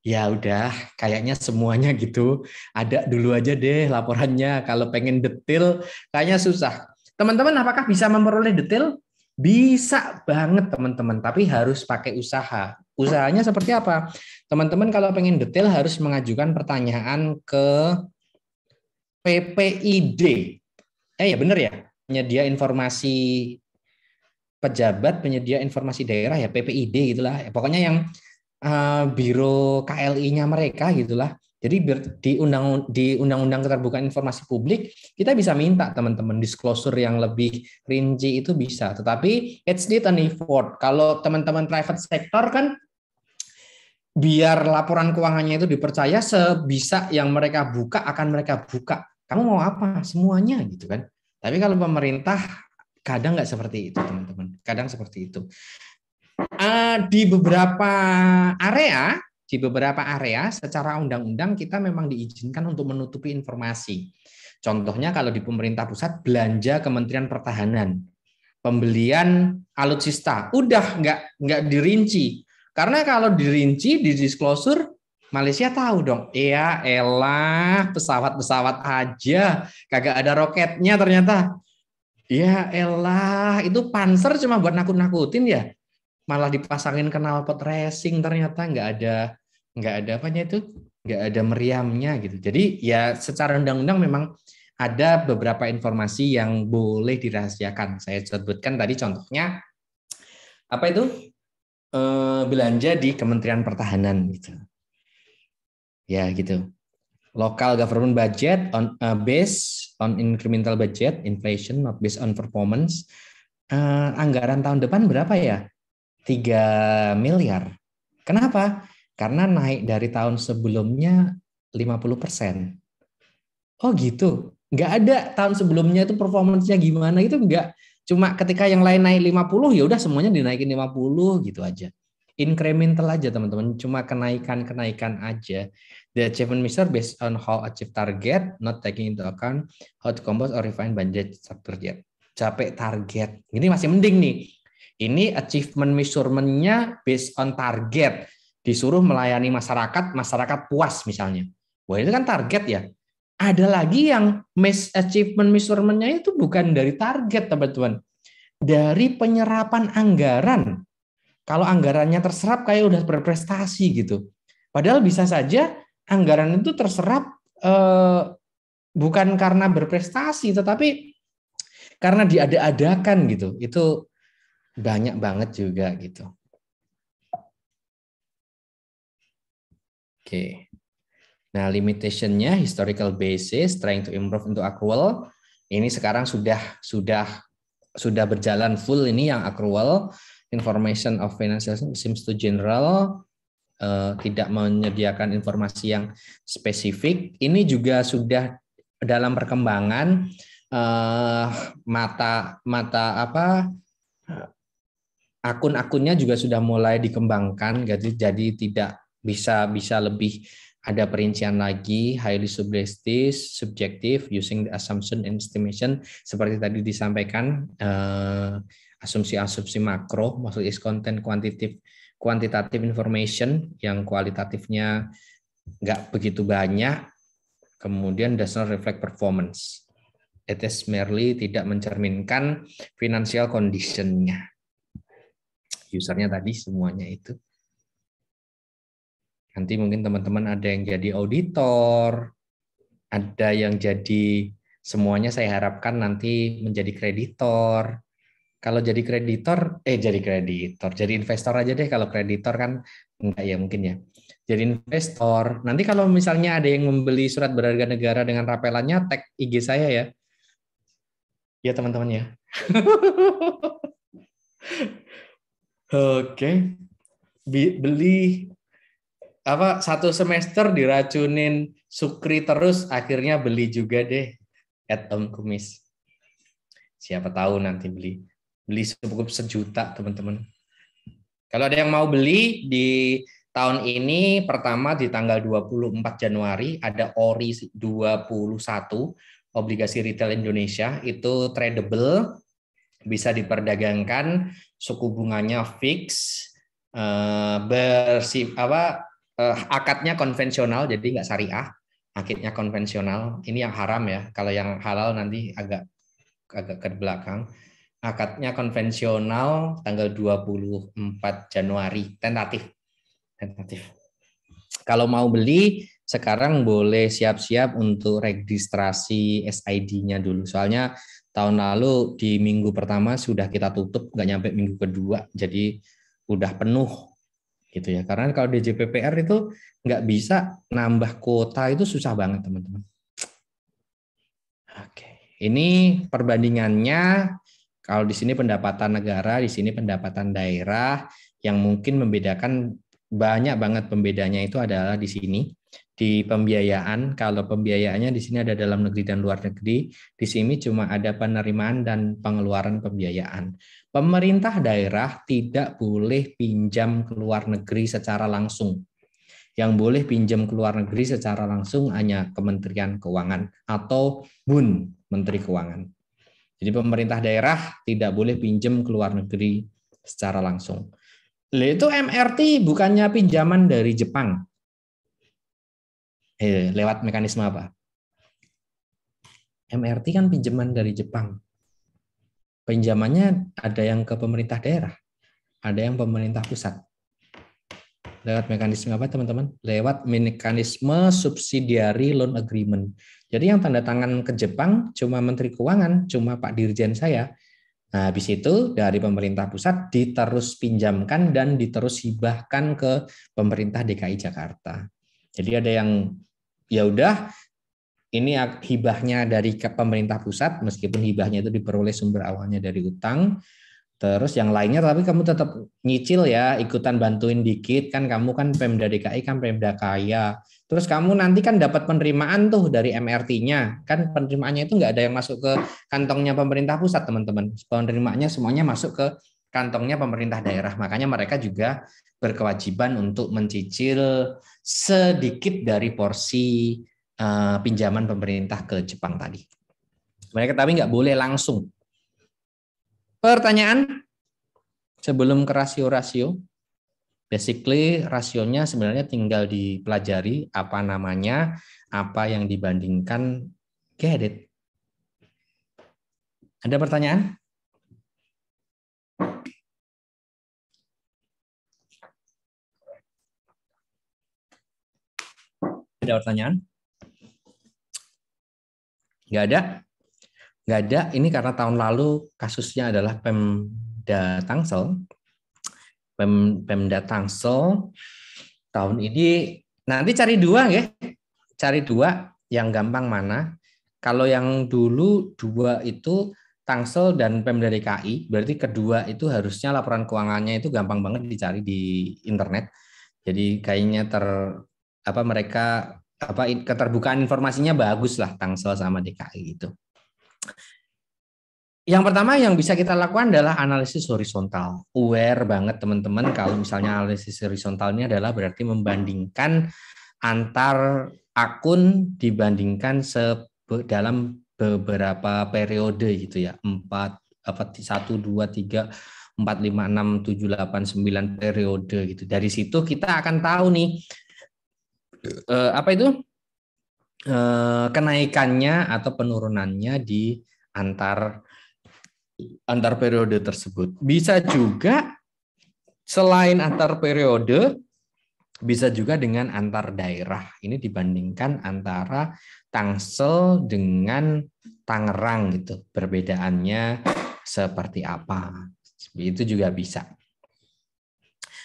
Ya udah, kayaknya semuanya gitu. Ada dulu aja deh laporannya. Kalau pengen detail, kayaknya susah. Teman-teman, apakah bisa memperoleh detail? Bisa banget, teman-teman. Tapi harus pakai usaha. Usahanya seperti apa? Teman-teman, kalau pengen detail harus mengajukan pertanyaan ke PPID. Ya benar ya? Penyedia informasi pejabat, penyedia informasi daerah ya, PPID gitulah. Pokoknya yang biro KLI-nya mereka gitulah. Jadi di Undang-Undang Keterbukaan Informasi Publik kita bisa minta teman-teman disclosure yang lebih rinci itu bisa. Tetapi it's need an effort. Kalau teman-teman private sector kan biar laporan keuangannya itu dipercaya, sebisa yang mereka buka akan mereka buka. Kamu mau apa? Semuanya gitu kan. Tapi kalau pemerintah kadang nggak seperti itu teman-teman. Kadang seperti itu. Di beberapa area secara undang-undang kita memang diizinkan untuk menutupi informasi. Contohnya kalau di pemerintah pusat belanja Kementerian Pertahanan, pembelian alutsista, udah nggak dirinci. Karena kalau dirinci di disclosure Malaysia tahu dong. Ya elah, pesawat-pesawat aja kagak ada roketnya ternyata. Ya elah, itu panser cuma buat nakut-nakutin ya. Malah dipasangin knalpot racing ternyata nggak ada apanya itu, nggak ada meriamnya gitu. Jadi ya secara undang-undang memang ada beberapa informasi yang boleh dirahasiakan. Saya sebutkan tadi contohnya apa itu, belanja di Kementerian Pertahanan gitu. Ya gitu. Local government budget based on incremental budget, inflation not based on performance. Anggaran tahun depan berapa ya? 3 miliar. Kenapa? Karena naik dari tahun sebelumnya 50%. Oh gitu. Nggak ada tahun sebelumnya itu performance-nya gimana, itu nggak. Cuma ketika yang lain naik 50, ya udah semuanya dinaikin 50 gitu aja. Incremental aja teman-teman, cuma kenaikan aja. The achievement measure based on how achieve target, not taking into account how to compose or refine budget target. Capai target. Ini masih mending nih. Ini achievement measurement-nya based on target. Disuruh melayani masyarakat puas misalnya. Wah itu kan target ya. Ada lagi yang achievement measurement-nya itu bukan dari target teman-teman. Dari penyerapan anggaran. Kalau anggarannya terserap kayak udah berprestasi gitu. Padahal bisa saja anggaran itu terserap bukan karena berprestasi, tetapi karena diada-adakan gitu. Itu banyak banget juga gitu. Oke. Nah, limitation-nya historical basis, trying to improve into accrual. Ini sekarang sudah berjalan full ini yang accrual. Information of financial seems to general, tidak menyediakan informasi yang spesifik. Ini juga sudah dalam perkembangan, akun-akunnya juga sudah mulai dikembangkan, jadi tidak bisa lebih ada perincian lagi, highly subjective, using the assumption and estimation, seperti tadi disampaikan, asumsi-asumsi makro, maksudnya is content quantitative information yang kualitatifnya nggak begitu banyak, kemudian does not reflect performance. It is merely tidak mencerminkan financial condition-nya. Usernya tadi semuanya itu. Nanti mungkin teman-teman ada yang jadi auditor, ada yang jadi, semuanya saya harapkan nanti menjadi kreditor. Kalau jadi jadi investor aja deh. Kalau kreditor kan enggak ya mungkin ya. Jadi investor. Nanti kalau misalnya ada yang membeli surat berharga negara dengan rapelannya, tag IG saya ya. Ya teman-teman ya. Oke. Beli satu semester diracunin sukri terus, akhirnya beli juga deh Om Kumis. Siapa tahu nanti beli cukup 1 juta teman-teman. Kalau ada yang mau beli di tahun ini, pertama di tanggal 24 Januari ada ORI 21, obligasi retail Indonesia, itu tradable, bisa diperdagangkan, suku bunganya fix, akadnya konvensional, jadi nggak syariah, akadnya konvensional. Ini yang haram ya, kalau yang halal nanti agak ke belakang. Akadnya konvensional tanggal 24 Januari, tentatif. Kalau mau beli sekarang boleh siap-siap untuk registrasi SID-nya dulu. Soalnya tahun lalu di minggu pertama sudah kita tutup, nggak nyampe minggu kedua, jadi udah penuh gitu ya. Karena kalau DJPPR itu nggak bisa nambah kuota, itu susah banget teman-teman. Oke, ini perbandingannya. Kalau di sini pendapatan negara, di sini pendapatan daerah. Yang mungkin membedakan, banyak banget pembedanya itu adalah di sini di pembiayaan. Kalau pembiayaannya di sini ada dalam negeri dan luar negeri, di sini cuma ada penerimaan dan pengeluaran pembiayaan. Pemerintah daerah tidak boleh pinjam ke luar negeri secara langsung. Yang boleh pinjam ke luar negeri secara langsung hanya Kementerian Keuangan atau BUN, Menteri Keuangan. Jadi pemerintah daerah tidak boleh pinjam ke luar negeri secara langsung. Itu MRT bukannya pinjaman dari Jepang. Lewat mekanisme apa? MRT kan pinjaman dari Jepang. Pinjamannya ada yang ke pemerintah daerah, ada yang pemerintah pusat. Lewat mekanisme apa teman-teman? Lewat mekanisme subsidiary loan agreement. Jadi yang tanda tangan ke Jepang cuma Menteri Keuangan, cuma Pak Dirjen saya. Nah, habis itu dari pemerintah pusat diterus pinjamkan dan diterus hibahkan ke pemerintah DKI Jakarta. Jadi ada yang ya udah ini hibahnya dari pemerintah pusat, meskipun hibahnya itu diperoleh sumber awalnya dari utang. Terus yang lainnya tapi kamu tetap nyicil ya, ikutan bantuin dikit kan, kamu kan Pemda DKI kan Pemda kaya. Terus kamu nanti kan dapat penerimaan tuh dari MRT-nya. Kan penerimaannya itu nggak ada yang masuk ke kantongnya pemerintah pusat, teman-teman. Penerimaannya semuanya masuk ke kantongnya pemerintah daerah. Makanya mereka juga berkewajiban untuk mencicil sedikit dari porsi pinjaman pemerintah ke Jepang tadi. Mereka tapi nggak boleh langsung. Pertanyaan sebelum ke rasio-rasio. Basically rasionya sebenarnya tinggal dipelajari apa namanya, apa yang dibandingkan, get it. Ada pertanyaan? Ada pertanyaan? Nggak ada? Nggak ada, ini karena tahun lalu kasusnya adalah Pemda Tangsel. Pemda Tangsel tahun ini nanti cari dua ya. Cari dua yang gampang mana. Kalau yang dulu dua itu Tangsel dan Pemda DKI, berarti kedua itu harusnya laporan keuangannya itu gampang banget dicari di internet. Jadi kayaknya mereka keterbukaan informasinya bagus lah Tangsel sama DKI itu. Yang pertama yang bisa kita lakukan adalah analisis horizontal. Aware banget teman-teman kalau misalnya analisis horizontal ini adalah berarti membandingkan antar akun dibandingkan dalam beberapa periode gitu ya. 1, 2, 3, 4, 5, 6, 7, 8, 9 periode gitu. Dari situ kita akan tahu nih kenaikannya atau penurunannya di antar periode tersebut. Bisa juga selain antar periode, bisa juga dengan antar daerah. Ini dibandingkan antara Tangsel dengan Tangerang gitu. Perbedaannya seperti apa. Itu juga bisa.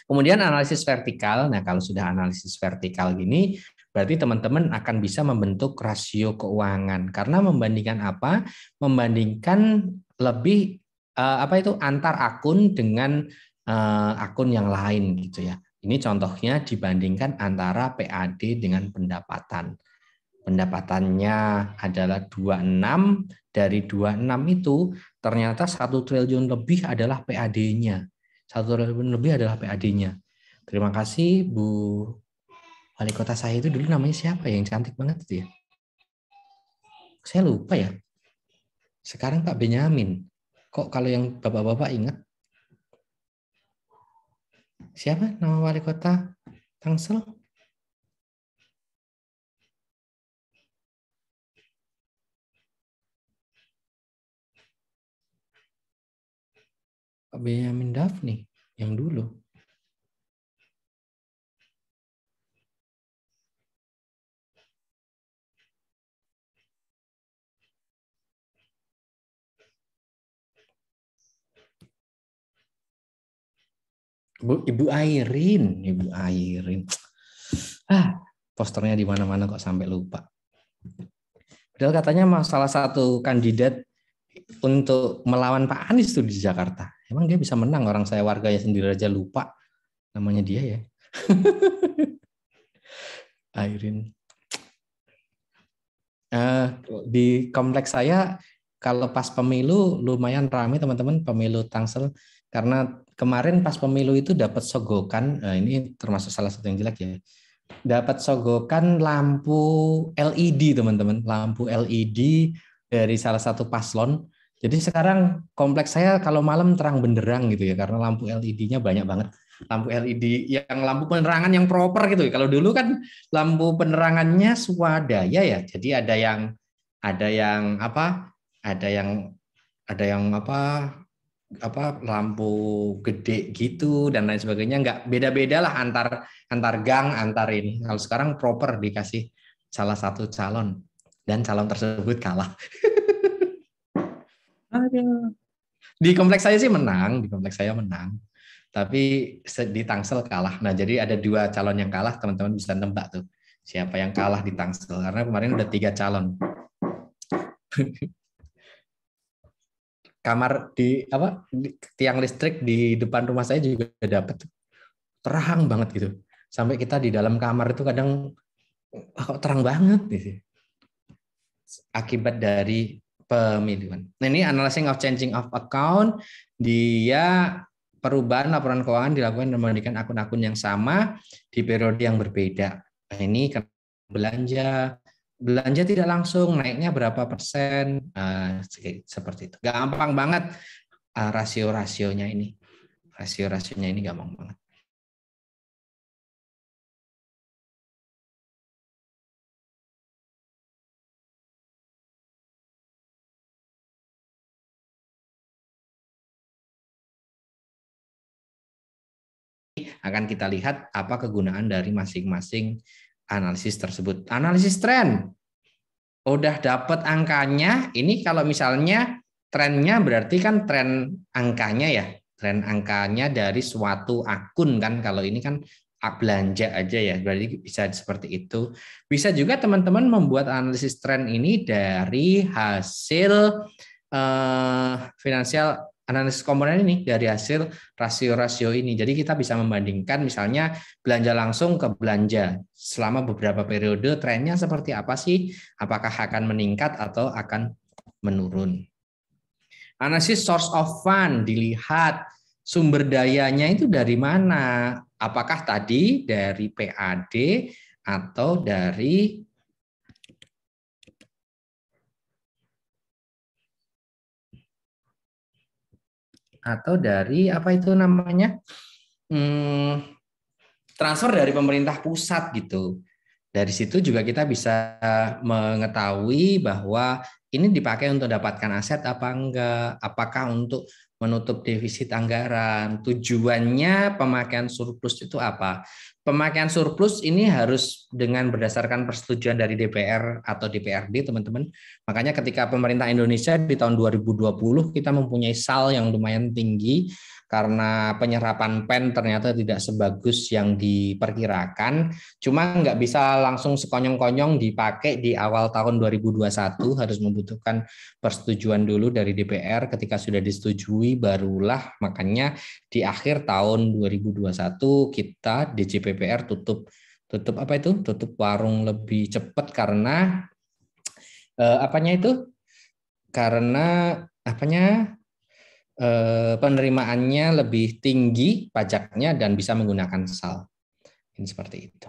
Kemudian analisis vertikal. Nah, kalau sudah analisis vertikal gini, berarti teman-teman akan bisa membentuk rasio keuangan. Karena membandingkan apa? Membandingkan lebih antar akun dengan akun yang lain gitu ya. Ini contohnya dibandingkan antara PAD dengan pendapatan. Pendapatannya adalah 26, dari 26 itu ternyata 1 triliun lebih adalah PAD-nya. 1 triliun lebih adalah PAD-nya. Terima kasih Bu Wali Kota saya itu dulu namanya siapa ya, yang cantik banget itu ya? Saya lupa ya. Sekarang Pak Benyamin. Kok kalau yang bapak-bapak ingat? Siapa nama Wali Kota Tangsel? Pak Benyamin Daphni yang dulu. Ibu Airin. Posternya di mana-mana kok sampai lupa. Padahal katanya salah satu kandidat untuk melawan Pak Anies tuh di Jakarta. Emang dia bisa menang? Orang saya warganya sendiri aja lupa namanya dia ya. Airin. Di kompleks saya kalau pas pemilu lumayan ramai teman-teman, pemilu Tangsel, karena kemarin pas pemilu itu dapat sogokan, ini termasuk salah satu yang jelek ya, dapat sogokan lampu LED teman-teman, lampu LED dari salah satu paslon. Jadi sekarang kompleks saya kalau malam terang benderang gitu ya, karena lampu LED-nya banyak banget. Lampu LED yang lampu penerangan yang proper gitu. Kalau dulu kan lampu penerangannya swadaya ya. Jadi ada yang lampu gede gitu dan lain sebagainya, nggak beda-beda lah antar gang, antar ini. Kalau sekarang proper dikasih salah satu calon dan calon tersebut kalah. Di kompleks saya sih menang, tapi di Tangsel kalah. Nah, jadi ada 2 calon yang kalah, teman-teman bisa nebak tuh siapa yang kalah di Tangsel, karena kemarin udah 3 calon. Kamar di tiang listrik di depan rumah saya juga dapat, terang banget gitu. Sampai kita di dalam kamar itu kadang kok terang banget gitu. Akibat dari pemilihan. Nah, ini analyzing of changing of account, dia perubahan laporan keuangan dilakukan membandingkan akun-akun yang sama di periode yang berbeda. Nah, ini belanja tidak langsung naiknya berapa persen, seperti itu. Gampang banget rasio-rasionya ini. Rasio-rasionya ini gampang banget. Akan kita lihat apa kegunaan dari masing-masing analisis tersebut. Analisis tren. Udah dapat angkanya, ini kalau misalnya trennya berarti kan tren angkanya ya. Tren angkanya dari suatu akun kan, kalau ini kan belanja aja ya, berarti bisa seperti itu. Bisa juga teman-teman membuat analisis tren ini dari hasil finansial analisis komponen ini, dari hasil rasio-rasio ini. Jadi kita bisa membandingkan misalnya belanja langsung ke belanja selama beberapa periode, trennya seperti apa sih? Apakah akan meningkat atau akan menurun? Analisis source of fund, dilihat sumber dayanya itu dari mana? Apakah tadi dari PAD atau dari apa itu namanya, transfer dari pemerintah pusat gitu. Dari situ juga kita bisa mengetahui bahwa ini dipakai untuk dapatkan aset apa enggak, apakah untuk menutup defisit anggaran, tujuannya pemakaian surplus itu apa. Pemakaian surplus ini harus dengan berdasarkan persetujuan dari DPR atau DPRD, teman-teman. Makanya ketika pemerintah Indonesia di tahun 2020 kita mempunyai SAL yang lumayan tinggi karena penyerapan PEN ternyata tidak sebagus yang diperkirakan. Cuma nggak bisa langsung sekonyong-konyong dipakai di awal tahun 2021, harus membutuhkan persetujuan dulu dari DPR. Ketika sudah disetujui barulah, makanya di akhir tahun 2021 kita DJPPR tutup warung lebih cepat karena penerimaannya lebih tinggi pajaknya dan bisa menggunakan SAL. Ini seperti itu.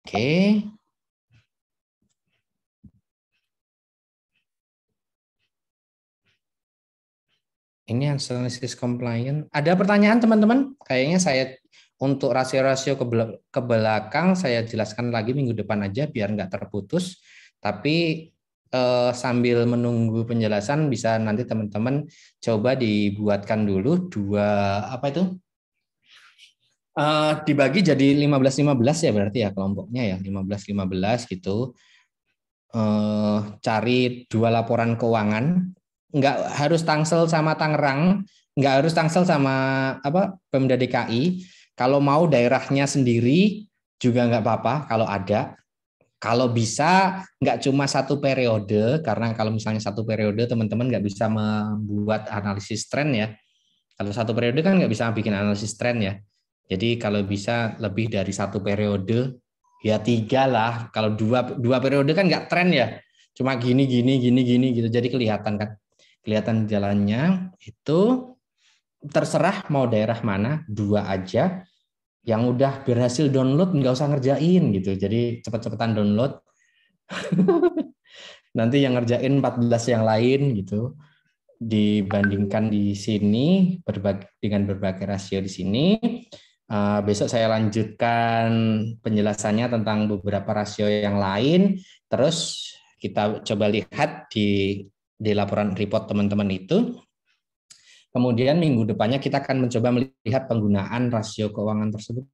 Oke. Ini analisis compliance. Ada pertanyaan teman-teman? Kayaknya saya untuk rasio-rasio ke belakang saya jelaskan lagi minggu depan aja biar nggak terputus. Tapi sambil menunggu penjelasan bisa nanti teman-teman coba dibuatkan dulu dibagi jadi 15-15 ya berarti ya kelompoknya ya 15-15 gitu. Cari 2 laporan keuangan, nggak harus Tangsel sama Tangerang, nggak harus Tangsel sama Pemda DKI. Kalau mau daerahnya sendiri juga nggak apa-apa kalau ada. Kalau bisa nggak cuma satu periode, karena kalau misalnya satu periode teman-teman nggak bisa membuat analisis tren ya. Kalau satu periode kan nggak bisa bikin analisis tren ya. Jadi kalau bisa lebih dari satu periode, ya 3 lah. Kalau dua periode kan nggak tren ya. Cuma gini gitu. Jadi kelihatan kan. Kelihatan jalannya itu terserah mau daerah mana, 2 aja. Yang udah berhasil download nggak usah ngerjain gitu. Jadi cepet-cepetan download. Nanti yang ngerjain 14 yang lain gitu. Dibandingkan di sini dengan berbagai rasio di sini. Besok saya lanjutkan penjelasannya tentang beberapa rasio yang lain. Terus kita coba lihat di laporan report teman-teman itu. Kemudian minggu depannya kita akan mencoba melihat penggunaan rasio keuangan tersebut.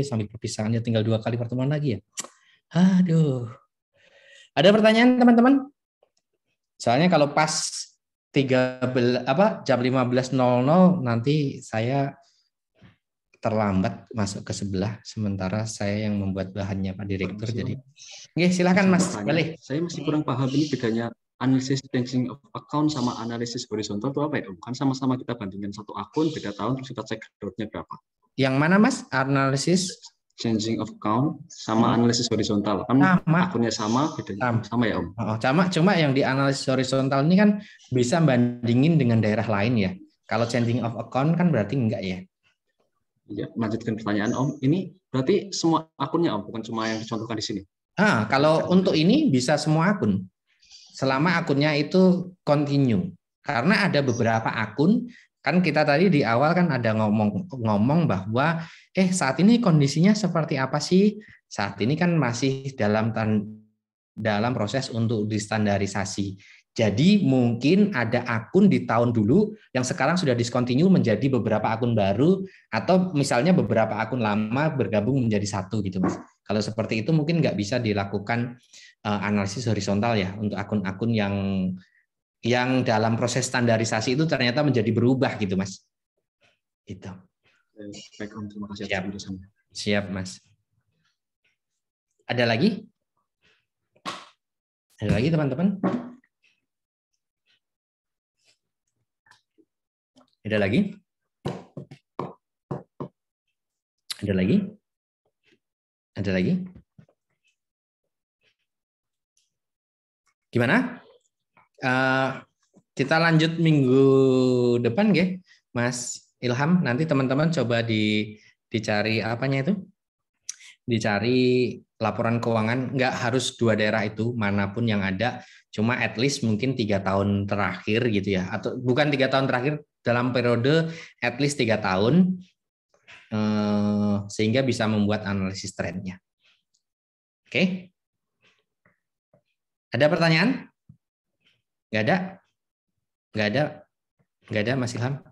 Sampai perpisahannya tinggal 2 kali pertemuan lagi ya. Aduh. Ada pertanyaan teman-teman? Soalnya kalau pas jam 15.00 nanti saya terlambat masuk ke sebelah, sementara saya yang membuat bahannya Pak Direktur. Jadi, silakan Mas. Balik. Saya masih kurang paham ini bedanya analisis changing of account sama analisis horizontal itu apa ya Om? Kan sama-sama kita bandingkan satu akun beda tahun terus kita cek growth-nya berapa. Yang mana Mas? Analisis changing of account sama analisis horizontal. Kan akunnya sama, bedanya sama ya Om? Cuma yang di analisis horizontal ini kan bisa bandingin dengan daerah lain ya. Kalau changing of account kan berarti enggak ya? Ya, lanjutkan pertanyaan Om. Ini berarti semua akunnya Om, bukan cuma yang dicontohkan di sini. Kalau untuk ini bisa semua akun. Selama akunnya itu continue. Karena ada beberapa akun, kan kita tadi di awal kan ada ngomong bahwa saat ini kondisinya seperti apa sih? Saat ini kan masih dalam proses untuk distandarisasi. Jadi mungkin ada akun di tahun dulu yang sekarang sudah discontinue menjadi beberapa akun baru, atau misalnya beberapa akun lama bergabung menjadi satu gitu Mas. Kalau seperti itu mungkin nggak bisa dilakukan analisis horizontal ya untuk akun-akun yang dalam proses standarisasi itu ternyata menjadi berubah gitu Mas. Itu. Baik Om, terima kasih. Siap Mas. Ada lagi? Ada lagi teman-teman? Ada lagi? Ada lagi? Ada lagi? Gimana? Kita lanjut minggu depan, nggih, Mas Ilham. Nanti teman-teman coba dicari apanya itu? Dicari laporan keuangan. Nggak harus 2 daerah itu, manapun yang ada. Cuma at least mungkin 3 tahun terakhir gitu ya. Atau bukan 3 tahun terakhir, dalam periode at least 3 tahun. Sehingga bisa membuat analisis trennya. Oke? Ada pertanyaan? Nggak ada? Nggak ada Mas Ilham?